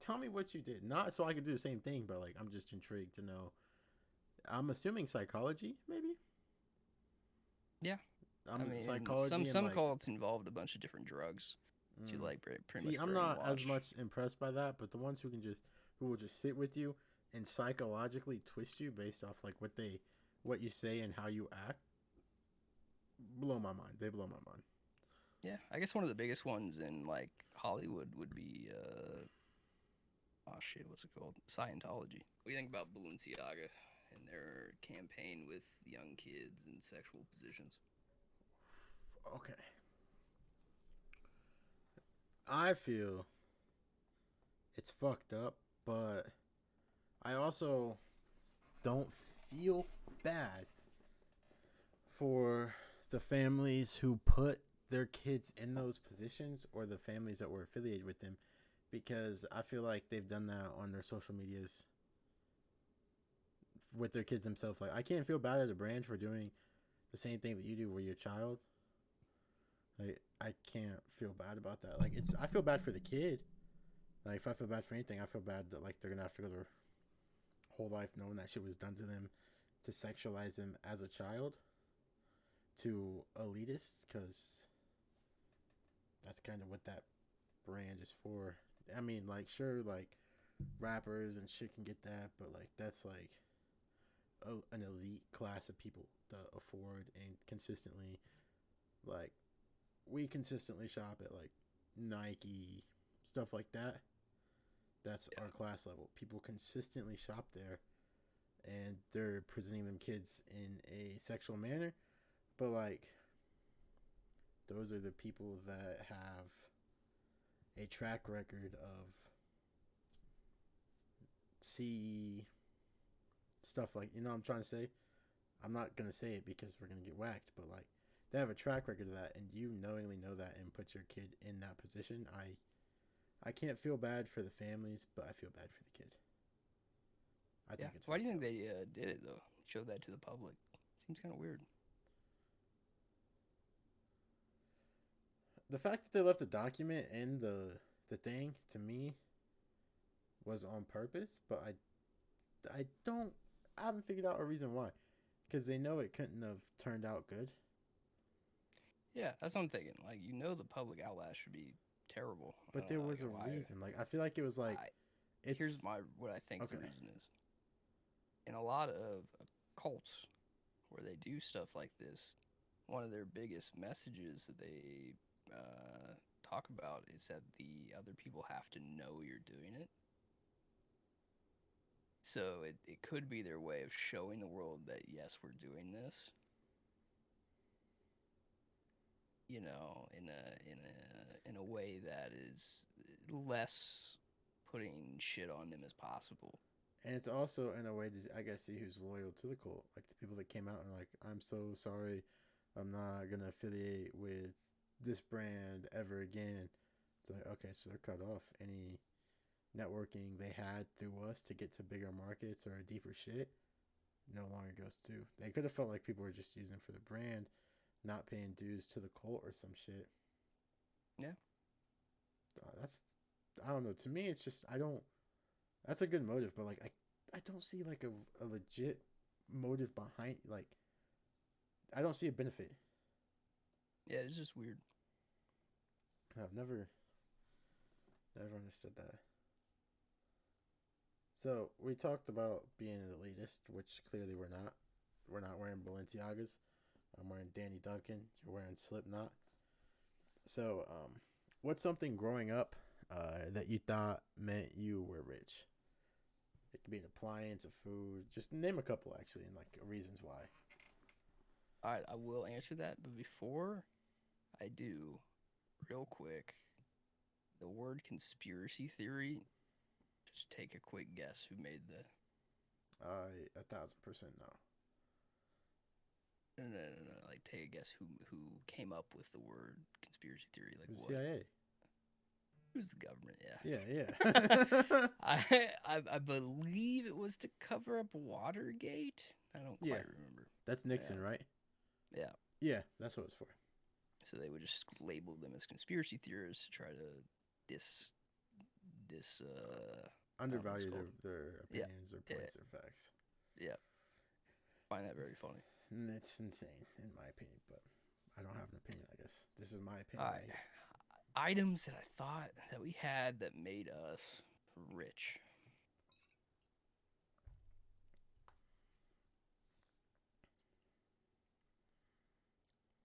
tell me what you did. Not so I could do the same thing, but like I'm just intrigued to know. I'm assuming psychology, maybe. Yeah. I mean, psychology. Some cults involved a bunch of different drugs. To like pretty much. I'm not as much impressed by that, but the ones who will just sit with you and psychologically twist you based off like what you say and how you act, blow my mind. They blow my mind. Yeah, I guess one of the biggest ones in like Hollywood would be what's it called? Scientology. What do you think about Balenciaga and their campaign with young kids and sexual positions? Okay. I feel it's fucked up, but I also don't feel bad for the families who put their kids in those positions or the families that were affiliated with them, because I feel like they've done that on their social medias with their kids themselves. Like, I can't feel bad at a brand for doing the same thing that you do with your child. Like, I can't feel bad about that. Like, I feel bad for the kid. Like, if I feel bad for anything, I feel bad that like they're gonna have to go their whole life knowing that shit was done to them to sexualize them as a child to elitists, because that's kind of what that brand is for. I mean, like, sure, like rappers and shit can get that, but like that's like an elite class of people that afford and consistently, like, we consistently shop at like Nike, stuff like that. That's our class level. People consistently shop there and they're presenting them kids in a sexual manner, but like those are the people that have a track record of stuff, like, you know what I'm trying to say? I'm not going to say it because we're going to get whacked, but like they have a track record of that, and you knowingly know that and put your kid in that position. I can't feel bad for the families, but I feel bad for the kid. I think it's. Why do you think they did it though? Show that to the public. Seems kind of weird. The fact that they left the document in the thing, to me, was on purpose, but I haven't figured out a reason why, because they know it couldn't have turned out good. Yeah, that's what I'm thinking. Like, the public outlash should be terrible. But there was a reason. Like, I feel like it was like. Here's what I think the reason is. In a lot of cults where they do stuff like this, one of their biggest messages that they talk about is that the other people have to know you're doing it. So it could be their way of showing the world that, yes, we're doing this. In a way that is less putting shit on them as possible. And it's also in a way to, I guess, see who's loyal to the cult. Like the people that came out and like, I'm so sorry, I'm not gonna affiliate with this brand ever again. It's like, okay, so they're cut off any networking they had through us to get to bigger markets or deeper shit. No longer goes through. They could have felt like people were just using it for the brand, not paying dues to the cult or some shit. Yeah. That's, I don't know. To me, it's just, I don't, that's a good motive, but like, I don't see like a legit motive behind, like, I don't see a benefit. Yeah, it's just weird. I've never understood that. So we talked about being an elitist, which clearly we're not. We're not wearing Balenciagas. I'm wearing Danny Duncan. You're wearing Slipknot. So, what's something growing up that you thought meant you were rich? It could be an appliance, a food. Just name a couple, actually, and like reasons why. All right, I will answer that, but before I do, real quick, the word conspiracy theory. Just take a quick guess who made the. 1,000% no. No. Like, take a guess who came up with the word conspiracy theory. Like, The what? CIA. Who's the government? Yeah. I believe it was to cover up Watergate. I don't quite remember. That's Nixon, right? Yeah. Yeah, that's what it's for. So they would just label them as conspiracy theorists to try to undervalue their opinions or points or facts. Yeah. Find that very funny. It's insane, in my opinion, but I don't have an opinion, I guess. This is my opinion. All right. Items that I thought that we had that made us rich.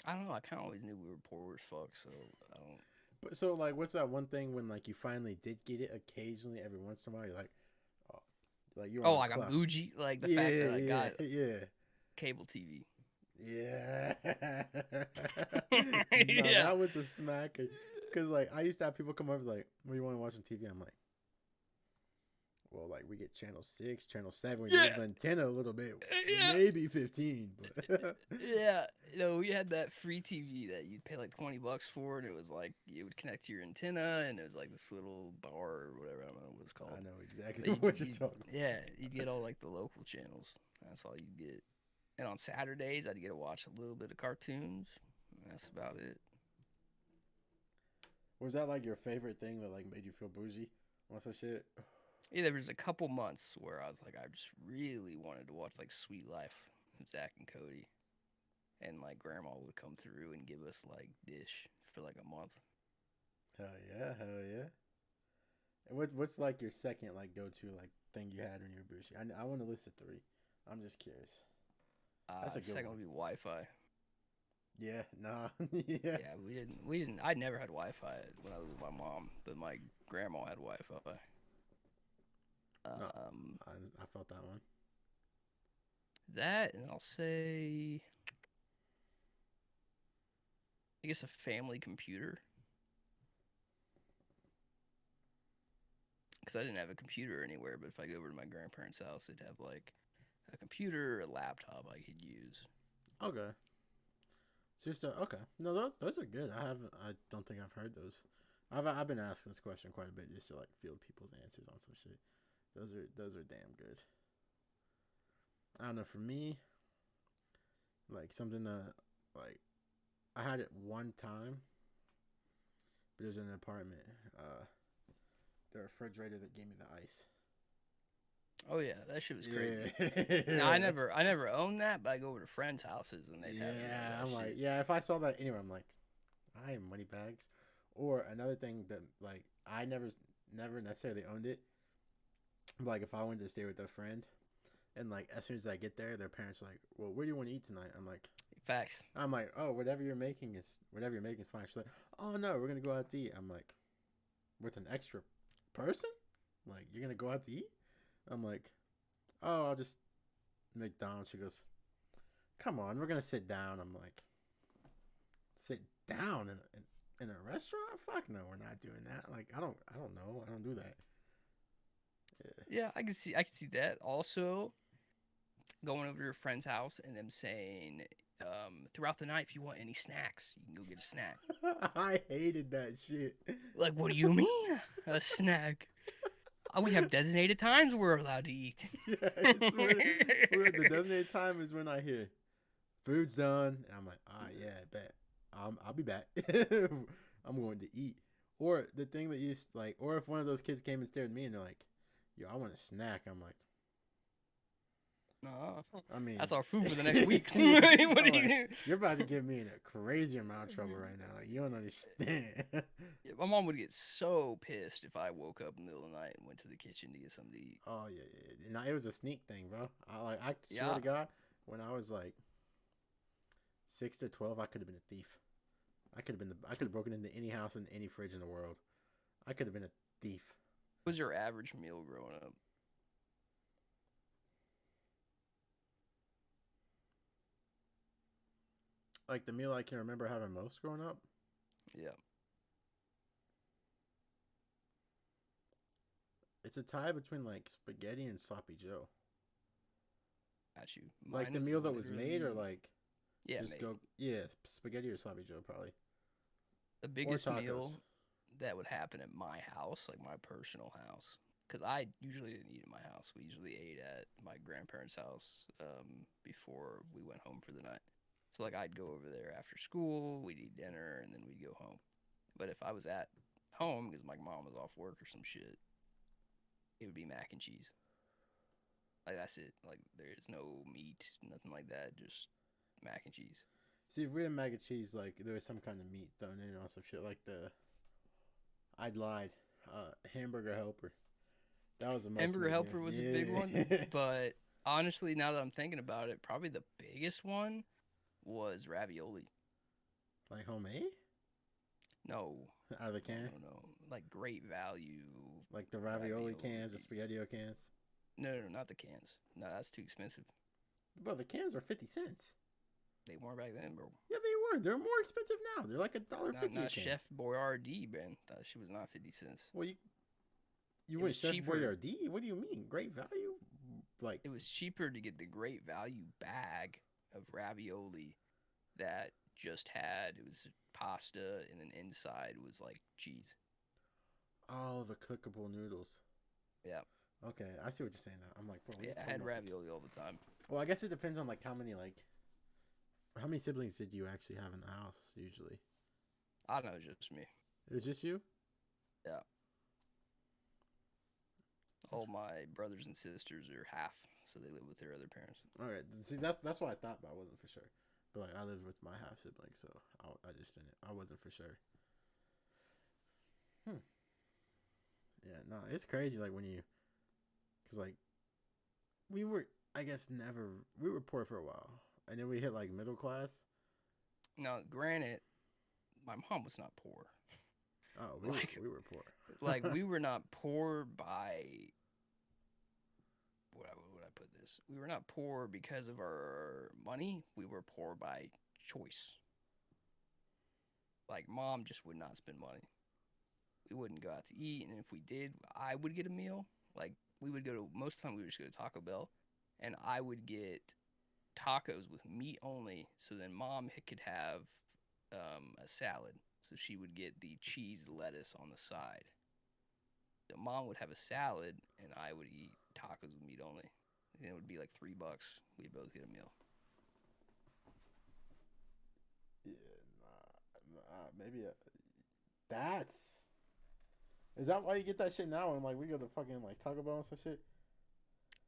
I don't know. I kind of always knew we were poor as fuck, so I don't. But so, like, what's that one thing when, like, you finally did get it occasionally every once in a while? You're like, oh, like you're like I'm bougie, like the fact that I got cable TV. Yeah. Yeah. That was a smacker. Because, like, I used to have people come over, like, what do you want to watch on TV? I'm like, well, like, we get channel 6, channel 7. We move the antenna a little bit. Maybe 15. But yeah. We had that free TV that you'd pay like $20 for, and it was like, it would connect to your antenna, and it was like this little bar or whatever. I don't know what it's called. I know exactly what you're talking about. Yeah. You'd get all, like, the local channels. That's all you'd get. And on Saturdays, I'd get to watch a little bit of cartoons. That's about it. Was that, like, your favorite thing that, like, made you feel bougie? What's that shit? Yeah, there was a couple months where I was like, I just really wanted to watch, like, Sweet Life with Zach and Cody. And, like, Grandma would come through and give us, like, dish for, like, a month. Hell yeah. And what's, like, your second, like, go-to, like, thing you had when you were bougie? I want to list of 3. I'm just curious. That's a good second one. Would be Wi-Fi. Yeah, nah. Yeah, we didn't. I never had Wi-Fi when I lived with my mom, but my grandma had Wi-Fi. No, I felt that one. That, and I'll say, I guess, a family computer. Because I didn't have a computer anywhere, but if I go over to my grandparents' house, they'd have, like, a computer, a laptop I could use. Okay. Okay. No, those are good. I don't think I've heard those. I've been asking this question quite a bit just to, like, field people's answers on some shit. Those are damn good. I don't know, for me, like, something that, like, I had it one time, but it was in an apartment. The refrigerator that gave me the ice. Oh yeah, that shit was crazy. Yeah. No, I never owned that, but I go over to friends' houses and they'd have I'm shit. like, if I saw that anywhere, I'm like, I have money bags. Or another thing that, like, I never necessarily owned it. Like, if I wanted to stay with a friend, and, like, as soon as I get there, their parents are like, well, where do you want to eat tonight? I'm like, facts. I'm like, oh, whatever you're making is fine. She's like, oh no, we're gonna go out to eat. I'm like, with an extra person? Like, you're gonna go out to eat? I'm like, oh, I'll just McDonald's. She goes, come on, we're gonna sit down. I'm like, sit down in a restaurant? Fuck no, we're not doing that. Like, I don't know. I don't do that. Yeah, I can see that. Also, going over to your friend's house and them saying, throughout the night, if you want any snacks, you can go get a snack. I hated that shit. Like, what do you mean? A snack? We have designated times we're allowed to eat. Yeah, it's when the designated time is when I hear food's done. And I'm like, yeah, I bet. I'll be back. I'm going to eat. Or the thing that you like, or if one of those kids came and stared at me and they're like, yo, I want a snack. I'm like, No, I mean, that's our food for the next week. What do you? You're about to get me in a crazy amount of trouble right now. Like, you don't understand. Yeah, my mom would get so pissed if I woke up in the middle of the night and went to the kitchen to get something to eat. Oh yeah. No, it was a sneak thing, bro. I swear to God, when I was like 6 to 12, I could have been a thief. I could have broken into any house and any fridge in the world. I could have been a thief. What was your average meal growing up? Like the meal I can remember having most growing up. Yeah. It's a tie between like spaghetti and sloppy Joe. Got you. Like the meal that was made, or like just made. Spaghetti or sloppy Joe probably. The biggest meal that would happen at my house, like my personal house, because I usually didn't eat at my house. We usually ate at my grandparents' house before we went home for the night. So like I'd go over there after school, we'd eat dinner, and then we'd go home. But if I was at home because my mom was off work or some shit, it would be mac and cheese. Like that's it. Like there's no meat, nothing like that. Just mac and cheese. See, if we had mac and cheese, like there was some kind of meat thrown in or some shit. Like I'd lied. Hamburger helper. That was the most. Hamburger helper was a big one, but honestly, now that I'm thinking about it, probably the biggest one was ravioli. Like homemade? No. Out of the can? No. Like Great Value. Like the ravioli cans, the SpaghettiO cans? No, not the cans. No, that's too expensive. Bro, the cans are 50 cents. They weren't back then, bro. Yeah, they were. They're more expensive now. They're like $1.50. Not Chef Boyardee, man. That shit was not 50 cents. Well, you went Chef Boyardee? What do you mean? Great Value? Like it was cheaper to get the Great Value bag of ravioli that just had, it was pasta and then inside was like cheese. Oh, the cookable noodles. Yeah. Okay, I see what you're saying now. I'm like, bro. Yeah, I had ravioli all the time. Well, I guess it depends on like how many siblings did you actually have in the house usually? I don't know, it was just me. It was just you? Yeah. All my brothers and sisters are half, so they live with their other parents. Okay, see that's what I thought, but I wasn't for sure. But like I lived with my half sibling, so I just didn't. I wasn't for sure. Yeah, no, it's crazy. Like when cause like we were, I guess we were poor for a while, and then we hit like middle class. Now, granted, my mom was not poor. Oh, we were poor. Like we were not poor by. What would I put this? We were not poor because of our money. We were poor by choice. Like mom just would not spend money. We wouldn't go out to eat, and if we did, I would get a meal. Like we would go to, most of the time we would just go to Taco Bell, and I would get tacos with meat only. So then mom could have a salad. So she would get the cheese lettuce on the side. So mom would have a salad, and I would eat tacos with meat only. And it would be like $3. We'd both get a meal. Yeah, maybe is that why you get that shit now? And like we go to fucking like Taco Bell and some shit.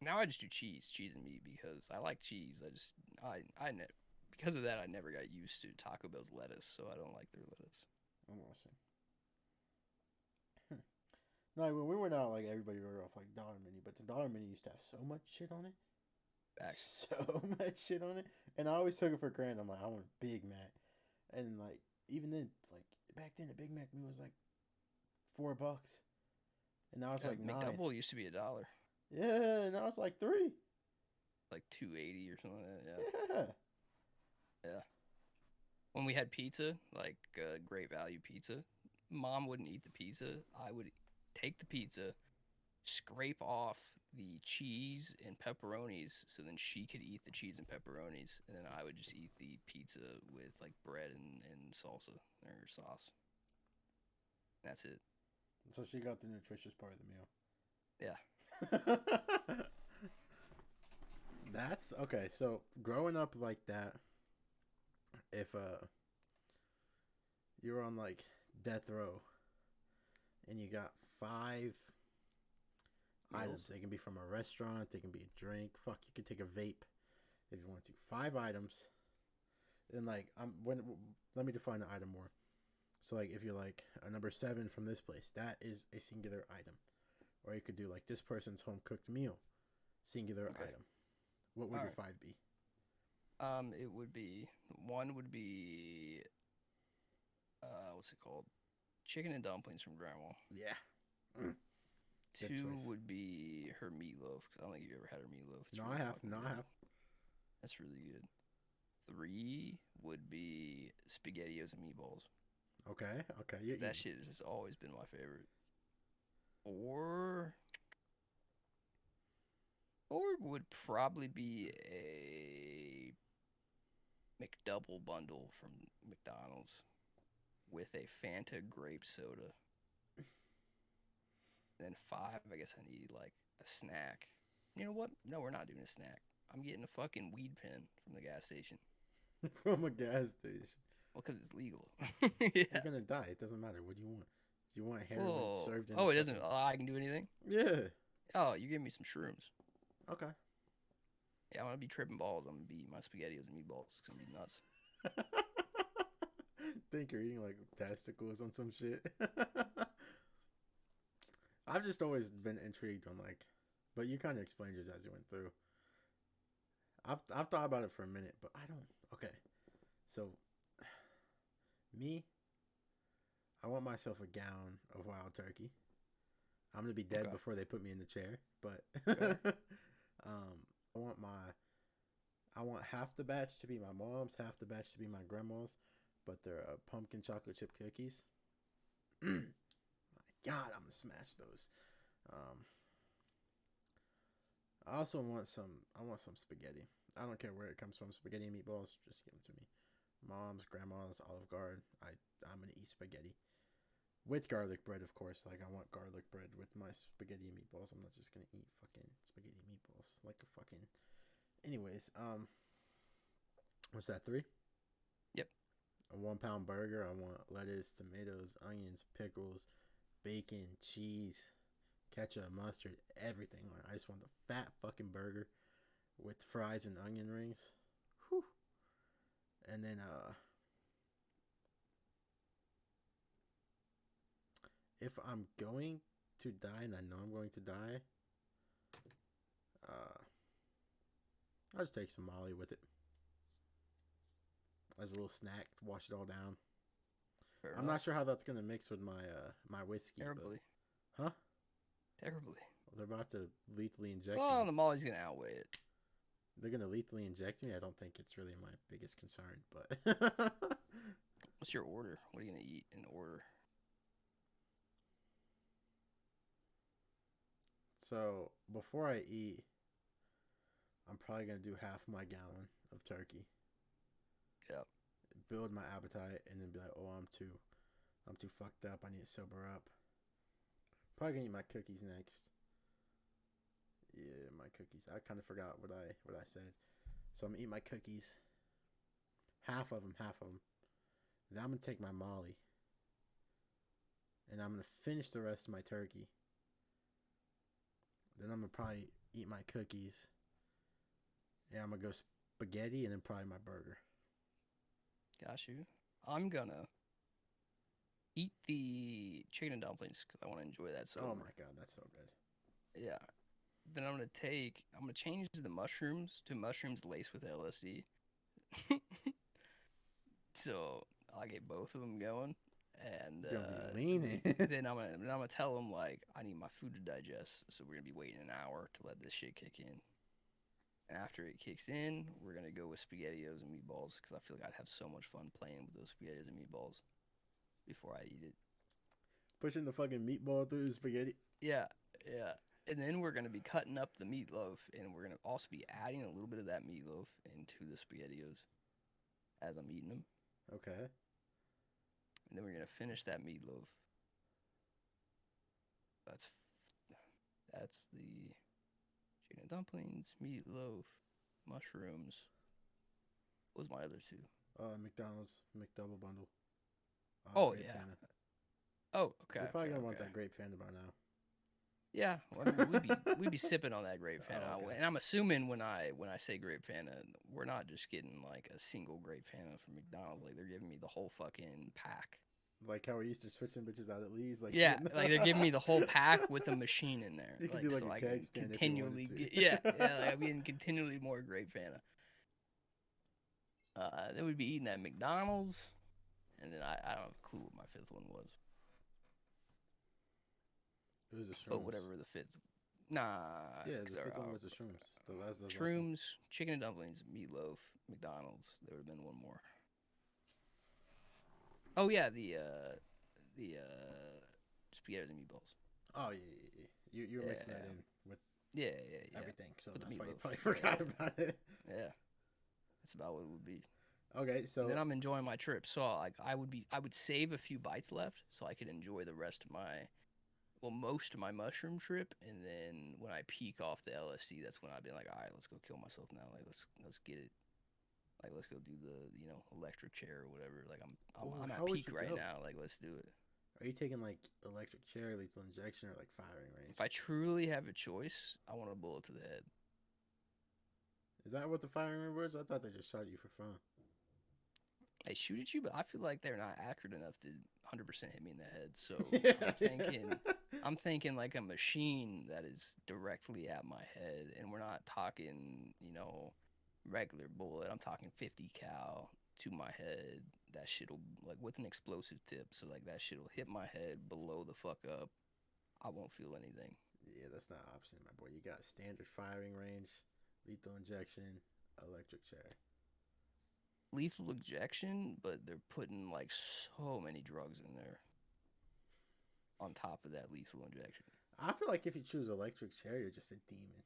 Now I just do cheese and meat because I like cheese. Because of that, I never got used to Taco Bell's lettuce, so I don't like their lettuce. I'm gonna see. No, when we went out, like everybody wrote off like dollar menu, but the dollar menu used to have so much shit on it. So much shit on it, and I always took it for granted. I'm like, I want a Big Mac, and like even then, like back then, the Big Mac meal was like $4, and now it's like $9. McDouble used to be $1. Yeah, now it's like $3. Like $2.80 or something like that. Yeah. When we had pizza, like Great Value pizza, mom wouldn't eat the pizza. I would take the pizza, scrape off the cheese and pepperonis, so then she could eat the cheese and pepperonis, and then I would just eat the pizza with like bread and salsa or sauce. That's it. So she got the nutritious part of the meal. Yeah. That's okay. So growing up like that, if you're on like Deathrow and you got 5 items, they can be from a restaurant, they can be a drink. Fuck, you could take a vape if you want to. 5 items, and like let me define the item more. So like if you're like a number 7 from this place, that is a singular item. Or you could do like this person's home cooked meal, singular item. What would your 5 be? It would be one would be what's it called? Chicken and dumplings from grandma. Yeah. 2 would be her meatloaf, because I don't think you've ever had her meatloaf. No, I have. No, I have. That's really good. 3 would be SpaghettiOs and meatballs. Okay. That shit has always been my favorite. Or would probably be a McDouble bundle from McDonald's with a Fanta grape soda. And then 5, I guess I need like a snack. You know what? No, we're not doing a snack. I'm getting a fucking weed pen from the gas station. From a gas station? Well, because it's legal. Yeah. You're gonna die. It doesn't matter. What do you want? Do you want heroin served in? Oh, it doesn't. I can do anything? Yeah. Oh, you give me some shrooms. Okay. Yeah, I'm gonna be tripping balls. I'm gonna be my SpaghettiOs and meatballs. It's gonna be nuts. Think you're eating like testicles on some shit. I've just always been intrigued on like, but you kind of explained yours as you went through. I've thought about it for a minute, but I don't. Okay, so me, I want myself a gallon of wild turkey. I'm gonna be dead before they put me in the chair, but I want half the batch to be my mom's, half the batch to be my grandma's, but they're pumpkin chocolate chip cookies. My God, I'm gonna smash those. I also want some. I want some spaghetti. I don't care where it comes from. Spaghetti and meatballs, just give them to me. Mom's, grandma's, Olive Garden. I'm gonna eat spaghetti with garlic bread, of course. Like I want garlic bread with my spaghetti and meatballs. I'm not just gonna eat fucking spaghetti and meatballs like a fucking. Anyways, what's that? 3? Yep. A 1 pound burger. I want lettuce, tomatoes, onions, pickles, bacon, cheese, ketchup, mustard, everything on it. I just want the fat fucking burger with fries and onion rings. Whew. And then if I'm going to die, and I know I'm going to die, I'll just take some Molly with it as a little snack to wash it all down. I'm not sure how that's gonna mix with my my whiskey. Terribly. But, huh? Terribly. Well, they're about to lethally inject me. The Molly's gonna outweigh it. They're gonna lethally inject me. I don't think it's really my biggest concern, but. What's your order? What are you gonna eat in order? So before I eat, I'm probably gonna do half my gallon of turkey. Yep. Build my appetite, and then be like, "Oh, I'm too fucked up. I need to sober up." Probably gonna eat my cookies next. Yeah, my cookies. I kind of forgot what I said. So I'm gonna eat my cookies. Half of them. Then I'm gonna take my Molly, and I'm gonna finish the rest of my turkey. Then I'm gonna probably eat my cookies. Yeah, I'm gonna go spaghetti, and then probably my burger. Got you. I'm gonna eat the chicken and dumplings because I want to enjoy that so. Oh my God, that's so good. Yeah. Then I'm gonna change the mushrooms to mushrooms laced with LSD. So I'll get both of them going, and then I'm gonna tell them like I need my food to digest, so we're gonna be waiting an hour to let this shit kick in. And after it kicks in, we're gonna go with SpaghettiOs and meatballs because I feel like I'd have so much fun playing with those SpaghettiOs and meatballs before I eat it. Pushing the fucking meatball through the spaghetti. Yeah. And then we're gonna be cutting up the meatloaf, and we're gonna also be adding a little bit of that meatloaf into the SpaghettiOs as I'm eating them. Okay. And then we're gonna finish that meatloaf. That's the chicken and dumplings, meatloaf, mushrooms. What was my other two? McDonald's McDouble bundle. Oh grape yeah. Fanta. Oh okay. You're probably okay, gonna want okay. that grape Fanta by now. Yeah, well, we'd be sipping on that grape Fanta, Oh, okay. and I'm assuming when I say grape Fanta, we're not just getting like a single grape Fanta from McDonald's. Like they're giving me the whole fucking pack. Like how we used to switching bitches out at Lee's. Like Yeah, like they're giving me the whole pack with a machine in there. You can like do like so a I tag can scan if you continually wanted get to. yeah like I'm getting continually more grape Fanta. Then we'd be eating at McDonald's, and then I don't have a clue what my fifth one was. It was the shrooms. But whatever the fifth. Nah. Yeah, the fifth one was the shrooms. The last Shrooms, chicken and dumplings, meatloaf, McDonald's. There would have been one more. Oh yeah, the spaghetti and meatballs. Oh yeah. You're mixing that in with yeah. everything, so with that's why you meatloaf. probably forgot about it. Yeah, that's about what it would be. Okay, so And then I'm enjoying my trip, so like I would save a few bites left so I could enjoy the rest of most of my mushroom trip, and then when I peak off the LSD, that's when I'd be like, all right, let's go kill myself now. Like let's get it. Like let's go do the electric chair or whatever. Like I'm at peak right now. Like let's do it. Are you taking like electric chair, lethal injection, or like firing range? If I truly have a choice, I want a bullet to the head. Is that what the firing range was? I thought they just shot you for fun. They shoot at you, but I feel like they're not accurate enough to 100% hit me in the head. So I'm thinking like a machine that is directly at my head, and we're not talking, regular bullet. I'm talking 50 cal to my head. That shit'll like with an explosive tip, so like that shit'll hit my head, blow the fuck up. I won't feel anything. Yeah, that's not an option, my boy. You got standard firing range, lethal injection, electric chair. Lethal injection, but they're putting like so many drugs in there on top of that lethal injection. I feel like if you choose electric chair, you're just a demon.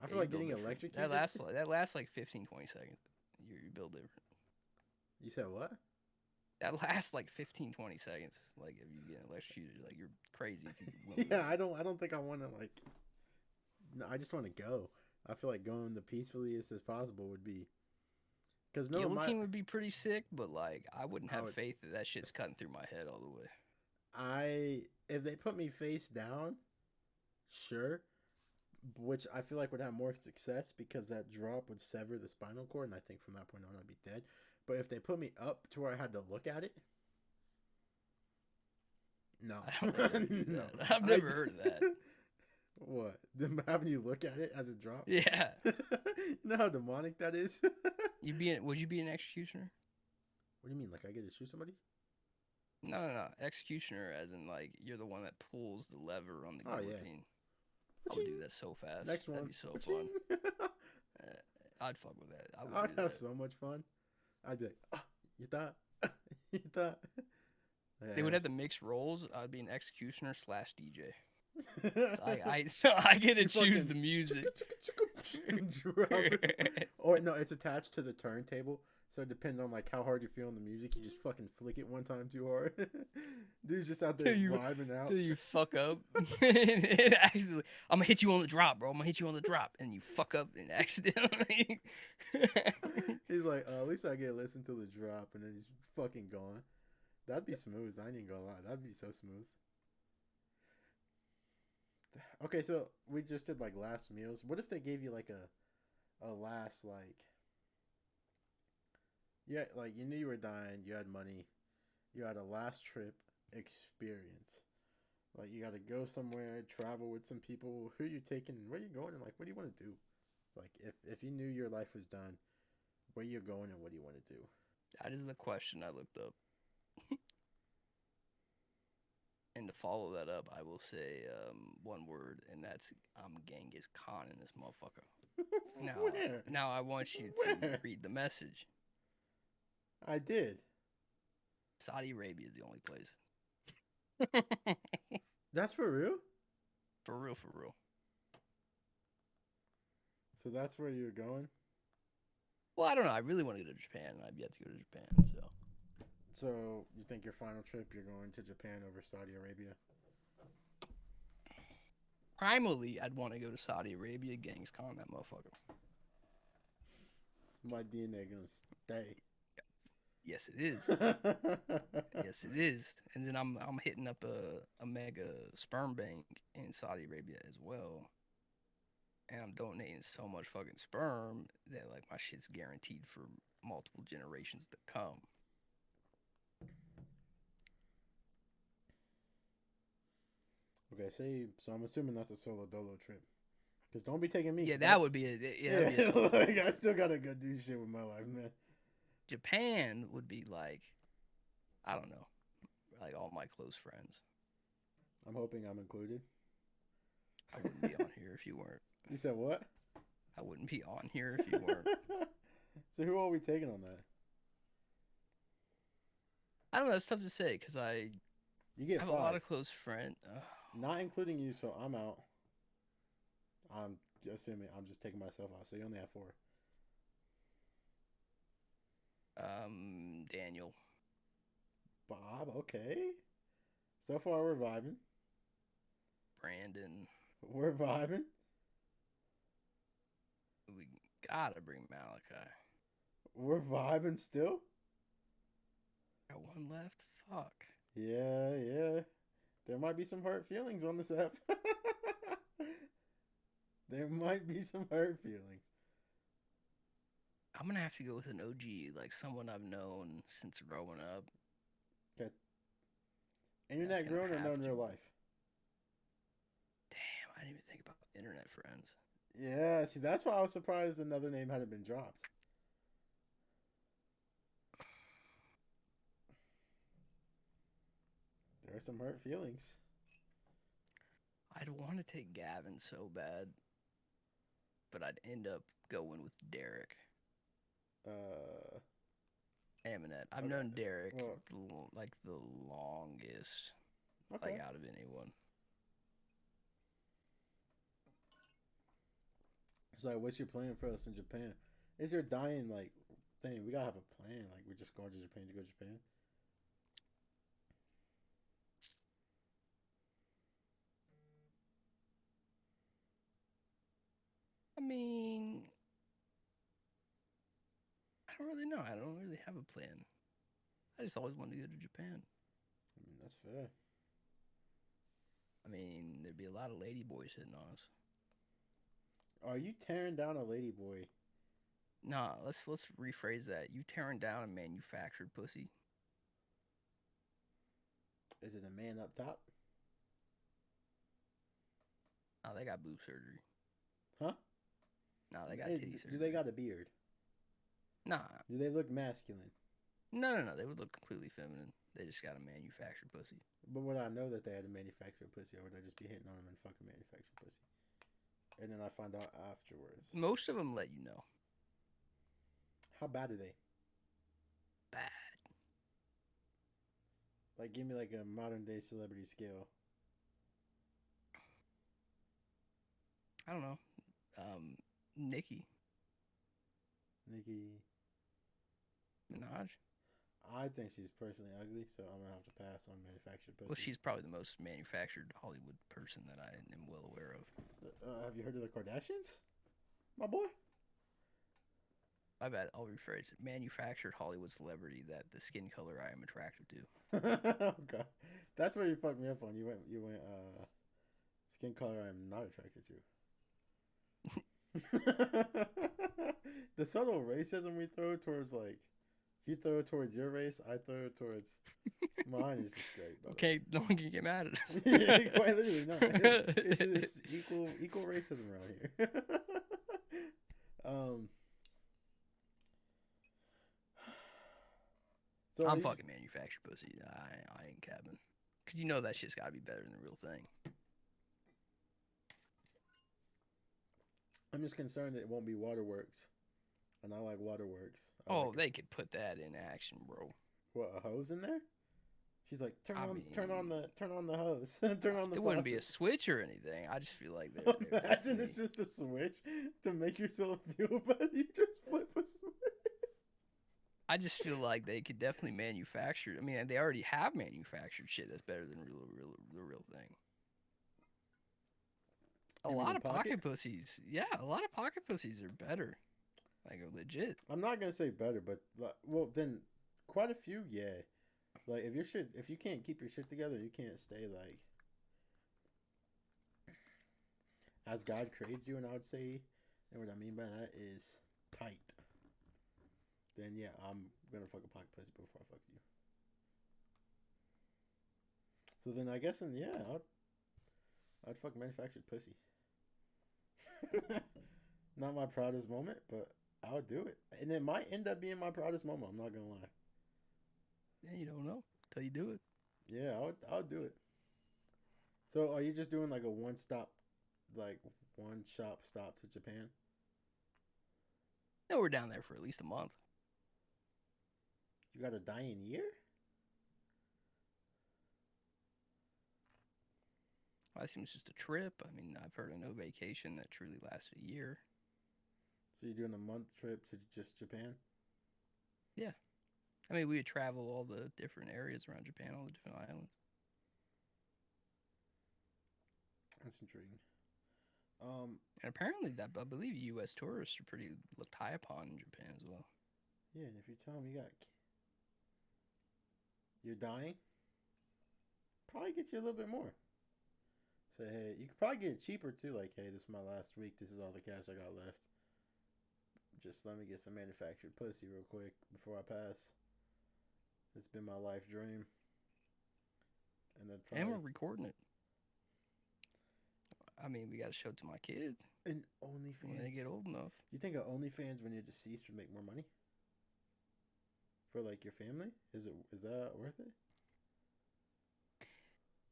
I feel like getting electrocuted. That lasts like 15, 20 seconds. You build different. You said what? That lasts like 15, 20 seconds. Like if you get electrocuted, like you're crazy if you Yeah, I don't think I want to like. No, I just want to go. I feel like going the peacefulliest as possible would be. Because guillotine would be pretty sick, but like I wouldn't have faith that shit's cutting through my head all the way. If they put me face down, sure, which I feel like would have more success because that drop would sever the spinal cord, and I think from that point on I'd be dead. But if they put me up to where I had to look at it, no, no. I've never heard of that. What? Them having you look at it as it drops? Yeah. You know how demonic that is? Would you be an executioner? What do you mean? Like I get to shoot somebody? No. Executioner as in like you're the one that pulls the lever on the guillotine. Yeah. I would do that so fast. Next one. That'd be so fun. I'd fuck with that. I'd have so much fun. I'd be like, you thought? You thought? They would have to mix roles. I'd be an executioner / DJ. So I get to choose the music. Or no, it's attached to the turntable, so it depends on like how hard you're feeling the music. You just fucking flick it one time too hard. Dude's just out there vibing out. Till you fuck up. And actually, I'm gonna hit you on the drop, bro. I'm gonna hit you on the drop, and you fuck up and accidentally. He's like, at least I get to listen to the drop, and then he's fucking gone. That'd be smooth. I ain't gonna lie. That'd be so smooth. Okay, so we just did like last meals. What if they gave you like a last like you knew you were dying, you had money, you had a last trip experience. Like you got to go somewhere, travel with some people. Who are you taking? Where are you going? And like, what do you want to do? Like if you knew your life was done, where you going and what do you want to do? That is the question I looked up. And to follow that up, I will say one word, and that's I'm Genghis Khan in this motherfucker. Now I want you to read the message. I did. Saudi Arabia is the only place. That's for real? For real, for real. So that's where you're going? Well, I don't know. I really want to go to Japan, and I've yet to go to Japan, so. So you think your final trip, you're going to Japan over Saudi Arabia? Primally, I'd want to go to Saudi Arabia, Genghis Khan, that motherfucker. Is my DNA gonna stay? Yes, it is. Yes, it is. And then I'm hitting up a mega sperm bank in Saudi Arabia as well. And I'm donating so much fucking sperm that like my shit's guaranteed for multiple generations to come. Okay, so I'm assuming that's a solo dolo trip. Because don't be taking me. Yeah, that would be a like, I still gotta go do shit with my life, man. Japan would be like, I don't know, like all my close friends. I'm hoping I'm included. I wouldn't be on here if you weren't. You said what? I wouldn't be on here if you weren't. So who are we taking on that? I don't know. It's tough to say because You get have 5. a lot of close friends. Not including you, so I'm out. I'm assuming I'm just taking myself out. So you only have 4. Daniel. Bob, okay. So far we're vibing. Brandon. We're vibing. We gotta bring Malachi. We're vibing still. Got one left. Fuck. Yeah. There might be some hurt feelings on this app. There might be some hurt feelings. I'm gonna have to go with an OG, like someone I've known since growing up. Okay. Internet grown or known in real life? Damn, I didn't even think about internet friends. Yeah, see, that's why I was surprised another name hadn't been dropped. There are some hurt feelings. I'd want to take Gavin so bad, but I'd end up going with Derek. Aminette. I've known Derek like the longest, like out of anyone. So, what's your plan for us in Japan? Is your dying like thing? We gotta have a plan. Like, we're just going to Japan to go to Japan. I mean, I don't really know. I don't really have a plan. I just always wanted to go to Japan. I mean, that's fair. I mean, there'd be a lot of lady boys hitting on us. Are you tearing down a lady boy? Nah, let's rephrase that. You tearing down a manufactured pussy? Is it a man up top? Oh, they got boob surgery. Huh? No, they got titty surgery. Do they got a beard? Nah. Do they look masculine? No. They would look completely feminine. They just got a manufactured pussy. But would I know that they had a manufactured pussy, or would I just be hitting on them and fucking manufactured pussy? And then I find out afterwards. Most of them let you know. How bad are they? Bad. Like, give me like a modern day celebrity scale. I don't know. Nicki Minaj. I think she's personally ugly, so I'm gonna have to pass on manufactured pussy. Well, she's probably the most manufactured Hollywood person that I am well aware of. Have you heard of the Kardashians, my boy? I bet I'll rephrase it. Manufactured Hollywood celebrity that the skin color I am attracted to. Okay, that's where you fucked me up on. You went skin color I'm not attracted to. The subtle racism we throw towards, like, you throw it towards your race, I throw it towards mine is just great. Brother. Okay, no one can get mad at us. Yeah, quite literally, no. It's just equal racism around here. So I'm fucking manufactured pussy. I ain't capping. Because you know that shit's got to be better than the real thing. I'm just concerned that it won't be waterworks. And I like waterworks. They could put that in action, bro. What, a hose in there? She's like, turn I on, mean, turn on the hose, turn on the there wouldn't be a faucet. switch or anything. I just feel like they're Imagine definitely. it's just a switch to make yourself feel better. You just flip a switch. I just feel like they could definitely manufacture. I mean, they already have manufactured shit that's better than the real thing. A You mean lot in of pocket? pocket pussies, yeah, a lot of pocket pussies are better, like legit. I'm not gonna say better, but well, then quite a few, yeah. Like if you can't keep your shit together, you can't stay like as God created you, and I would say, and what I mean by that is tight. Then yeah, I'm gonna fuck a pocket pussy before I fuck you. So then I guess, and yeah, I'd fuck manufactured pussy. Not my proudest moment, but I would do it, and it might end up being my proudest moment. I'm not gonna lie. Yeah, you don't know till you do it. Yeah, I would do it. So are you just doing like a like one shop stop to Japan? No, we're down there for at least a month. You got a dying year? I assume it's just a trip. I mean, I've heard of no vacation that truly lasted a year. So you're doing a month trip to just Japan? Yeah, I mean, we would travel all the different areas around Japan, all the different islands. That's intriguing. And apparently, that I believe U.S. tourists are pretty looked high upon in Japan as well. Yeah, and if you tell them you're dying, probably get you a little bit more. Say, hey, you could probably get it cheaper too. Like, hey, this is my last week. This is all the cash I got left. Just let me get some manufactured pussy real quick before I pass. It's been my life dream. And then And we're probably recording it. I mean, we got to show it to my kids an OnlyFans. when they get old enough. You think an OnlyFans when you're deceased would make more money for like your family? Is that worth it?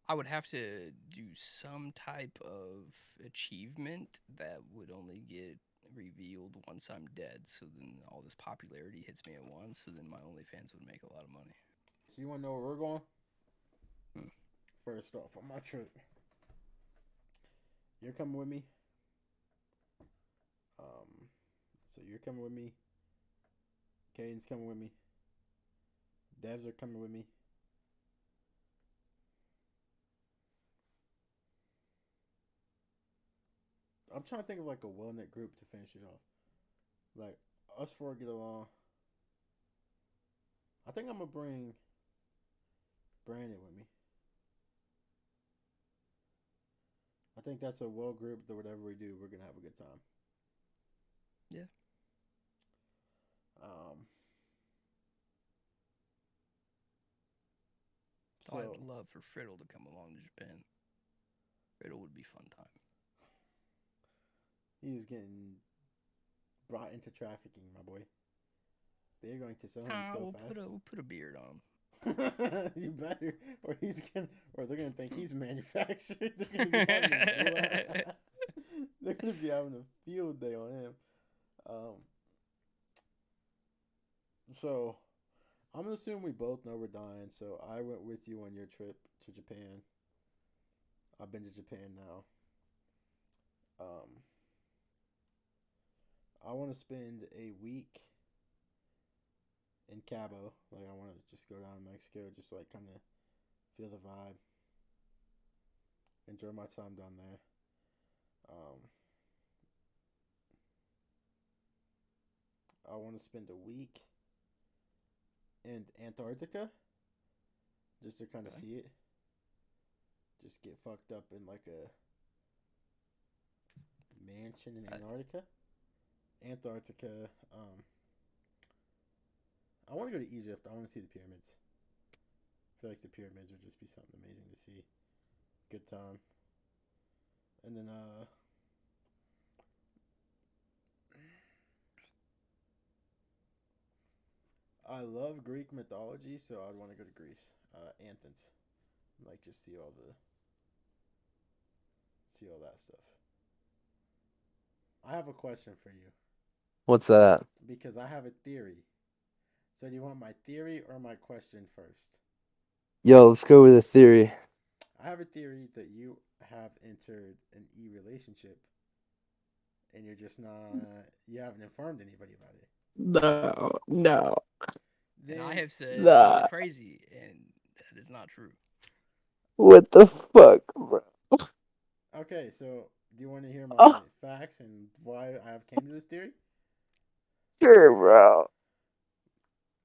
I would have to do some type of achievement that would only get revealed once I'm dead. So then all this popularity hits me at once. So then my OnlyFans would make a lot of money. So you want to know where we're going? Hmm. First off, on my trip, you're coming with me. So you're coming with me. Caden's coming with me. Devs are coming with me. I'm trying to think of like a well-knit group to finish it off. Like us four get along. I think I'm gonna bring Brandon with me. I think that's a well group that whatever we do, we're gonna have a good time. Yeah. So I'd love for Friddle to come along to Japan. Friddle would be fun time. he was getting brought into trafficking, my boy. They're going to sell him so We'll fast. put a beard on him. You better, or they're gonna think he's manufactured. They're gonna be having a field day on him. So I'm gonna assume we both know we're dying. So I went with you on your trip to Japan. I've been to Japan now. I want to spend a week in Cabo. Like I want to just go down to Mexico, just like kind of feel the vibe, enjoy my time down there. I want to spend a week in Antarctica, just to kind of see it. Just get fucked up in like a mansion in Antarctica. I want to go to Egypt. I want to see the pyramids. I feel like the pyramids would just be something amazing to see. Good time. And then I love Greek mythology, so I'd want to go to Greece. Athens. Like just see all that stuff. I have a question for you. What's that? Because I have a theory. So do you want my theory or my question first? Yo, let's go with a theory. I have a theory that you have entered an e relationship and you're just not. You haven't informed anybody about it. No, no, And I Then have said he's nah. crazy, and that is not true. What the fuck, bro? okay, so do you want to hear my Oh, facts and why I have came to this theory? sure, bro.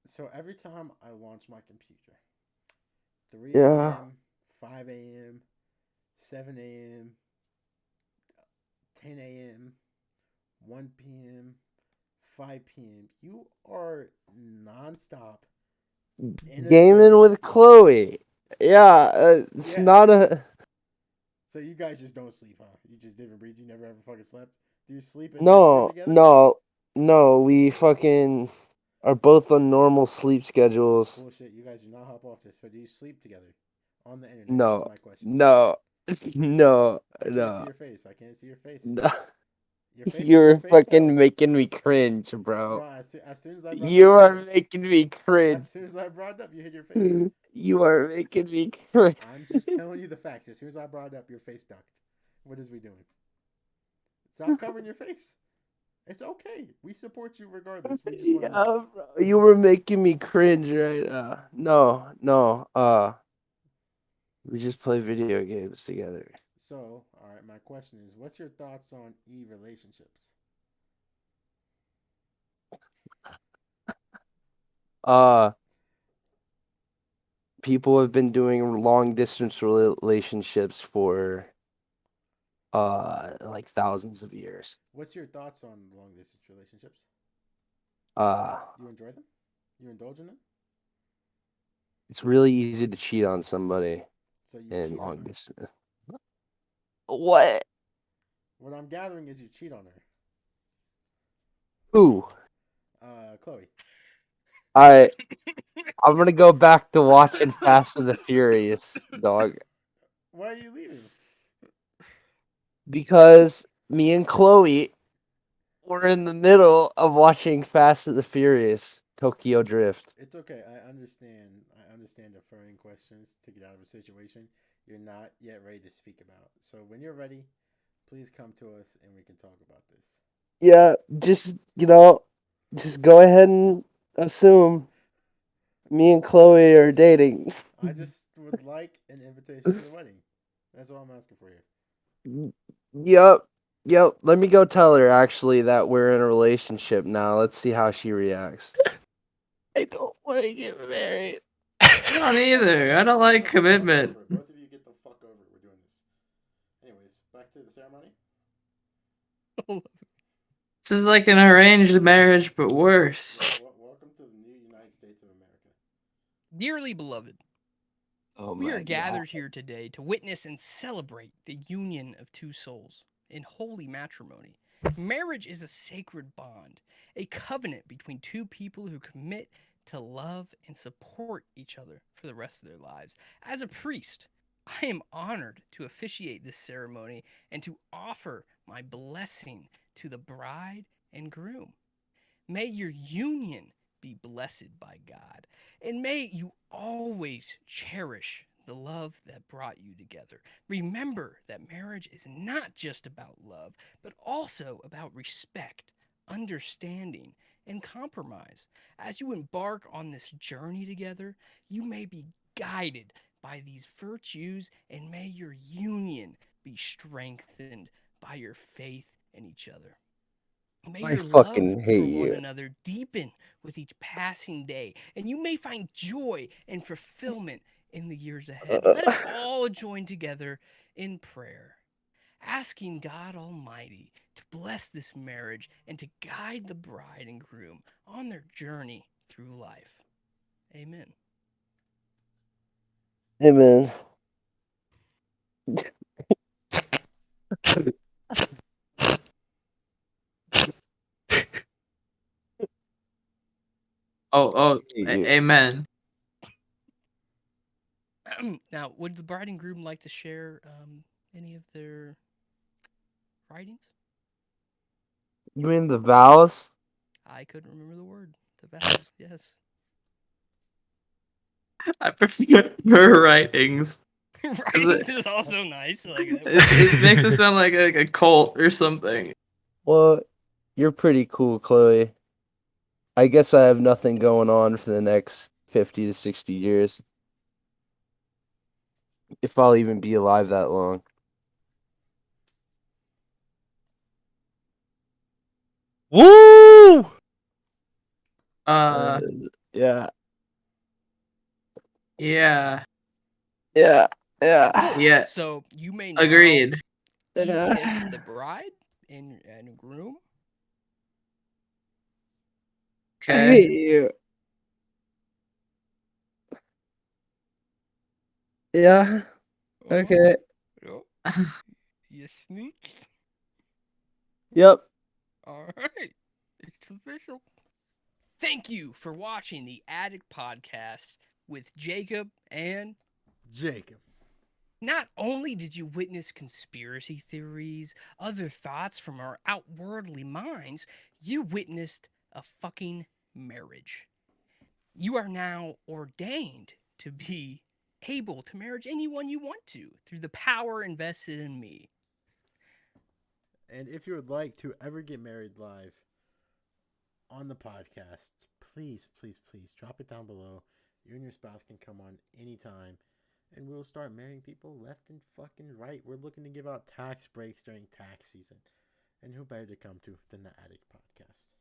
So every time I launch my computer, 3 Yeah. a.m., 5 a.m., 7 a.m., 10 a.m., 1 p.m., 5 p.m., you are nonstop in a Gaming server. with Chloe. Yeah, it's Yeah. not a. So you guys just don't sleep, huh? You just different breeds. You never ever fucking slept. Do you sleep and Discord No, together? no, no. We fucking are both on normal sleep schedules. Bullshit. You guys do not hop off this. So do you sleep together on the internet? Is No, my question. no, no, I can't see no. your face. I can't see your face. No. Your face. Your You're face fucking tells. making me cringe, No, bro. as soon as I brought that You up, are making me as cringe. soon as I brought it up, you hit your face. You are making me cringe. I'm just telling you the facts. As soon as I brought it up, your face ducked. What is we doing? Stop covering your face. It's okay. We support you regardless. We just want Yeah, to know. bro. You were making me cringe right now. No, no. We just play video games together. So, all right, my question is what's your thoughts on e relationships? Uh, People have been doing long distance relationships for like thousands of years. What's your thoughts on long distance relationships? Uh, You enjoy them? You indulge in them? it's really easy to cheat on somebody So, you in cheat on long her. distance. What? What I'm gathering is you cheat on her. Ooh. Chloe. I I'm gonna go back to watching Fast and the Furious, dog. Why are you leaving? Because me and Chloe were in the middle of watching Fast and the Furious Tokyo Drift. It's okay. I understand. I understand deferring questions to get out of a situation you're not yet ready to speak about. So, when you're ready, please come to us and we can talk about this. Yeah, just go ahead and assume me and Chloe are dating. I just would like an invitation to the wedding. That's all I'm asking for you. Yep. Yep. Let me go tell her actually that we're in a relationship now. Let's see how she reacts. I don't want to get married. I don't either. I don't like commitment. Both of you get the fuck over it. We're doing this. Anyways, back to the ceremony. This is like an arranged marriage, but worse. Welcome to the new United States of America. Dearly beloved, Oh we are my god. gathered here today to witness and celebrate the union of two souls in holy matrimony. Marriage is a sacred bond, a covenant between two people who commit to love and support each other for the rest of their lives. As a priest, I am honored to officiate this ceremony and to offer my blessing to the bride and groom. May your union be blessed by God, and may you always cherish the love that brought you together. Remember that marriage is not just about love, but also about respect, understanding, and compromise. As you embark on this journey together, you may be guided by these virtues, and may your union be strengthened by your faith in each other. May I your love fucking for hate one you. another deepen with each passing day, and you may find joy and fulfillment in the years ahead. Let us all join together in prayer, asking God Almighty to bless this marriage and to guide the bride and groom on their journey through life. Amen. Hey man. Oh, Hate you. amen. Now, would the bride and groom like to share any of their writings? You mean the vows? I couldn't remember the word. The vows, yes. I prefer her writings. Writings is also nice. Like It makes it sound like a cult or something. Well, you're pretty cool, Chloe. I guess I have nothing going on for the next 50 to 60 years. If I'll even be alive that long. Woo! Uh, Yeah, yeah, yeah, yeah. yeah. So you may now Agreed. kiss the bride and groom. I Okay. hate you. Yeah, Oh, okay. oh, you sneaked. Yep. All right, it's official. Thank you for watching the Addict Podcast with Jacob and Jacob. not only did you witness conspiracy theories, other thoughts from our outwardly minds, you witnessed a fucking marriage. You are now ordained to be able to marry anyone you want to through the power invested in me. And if you would like to ever get married live on the podcast, please, please, please drop it down below. You and your spouse can come on anytime. And we'll start marrying people left and fucking right. We're looking to give out tax breaks during tax season. And who better to come to than the Addict Podcast?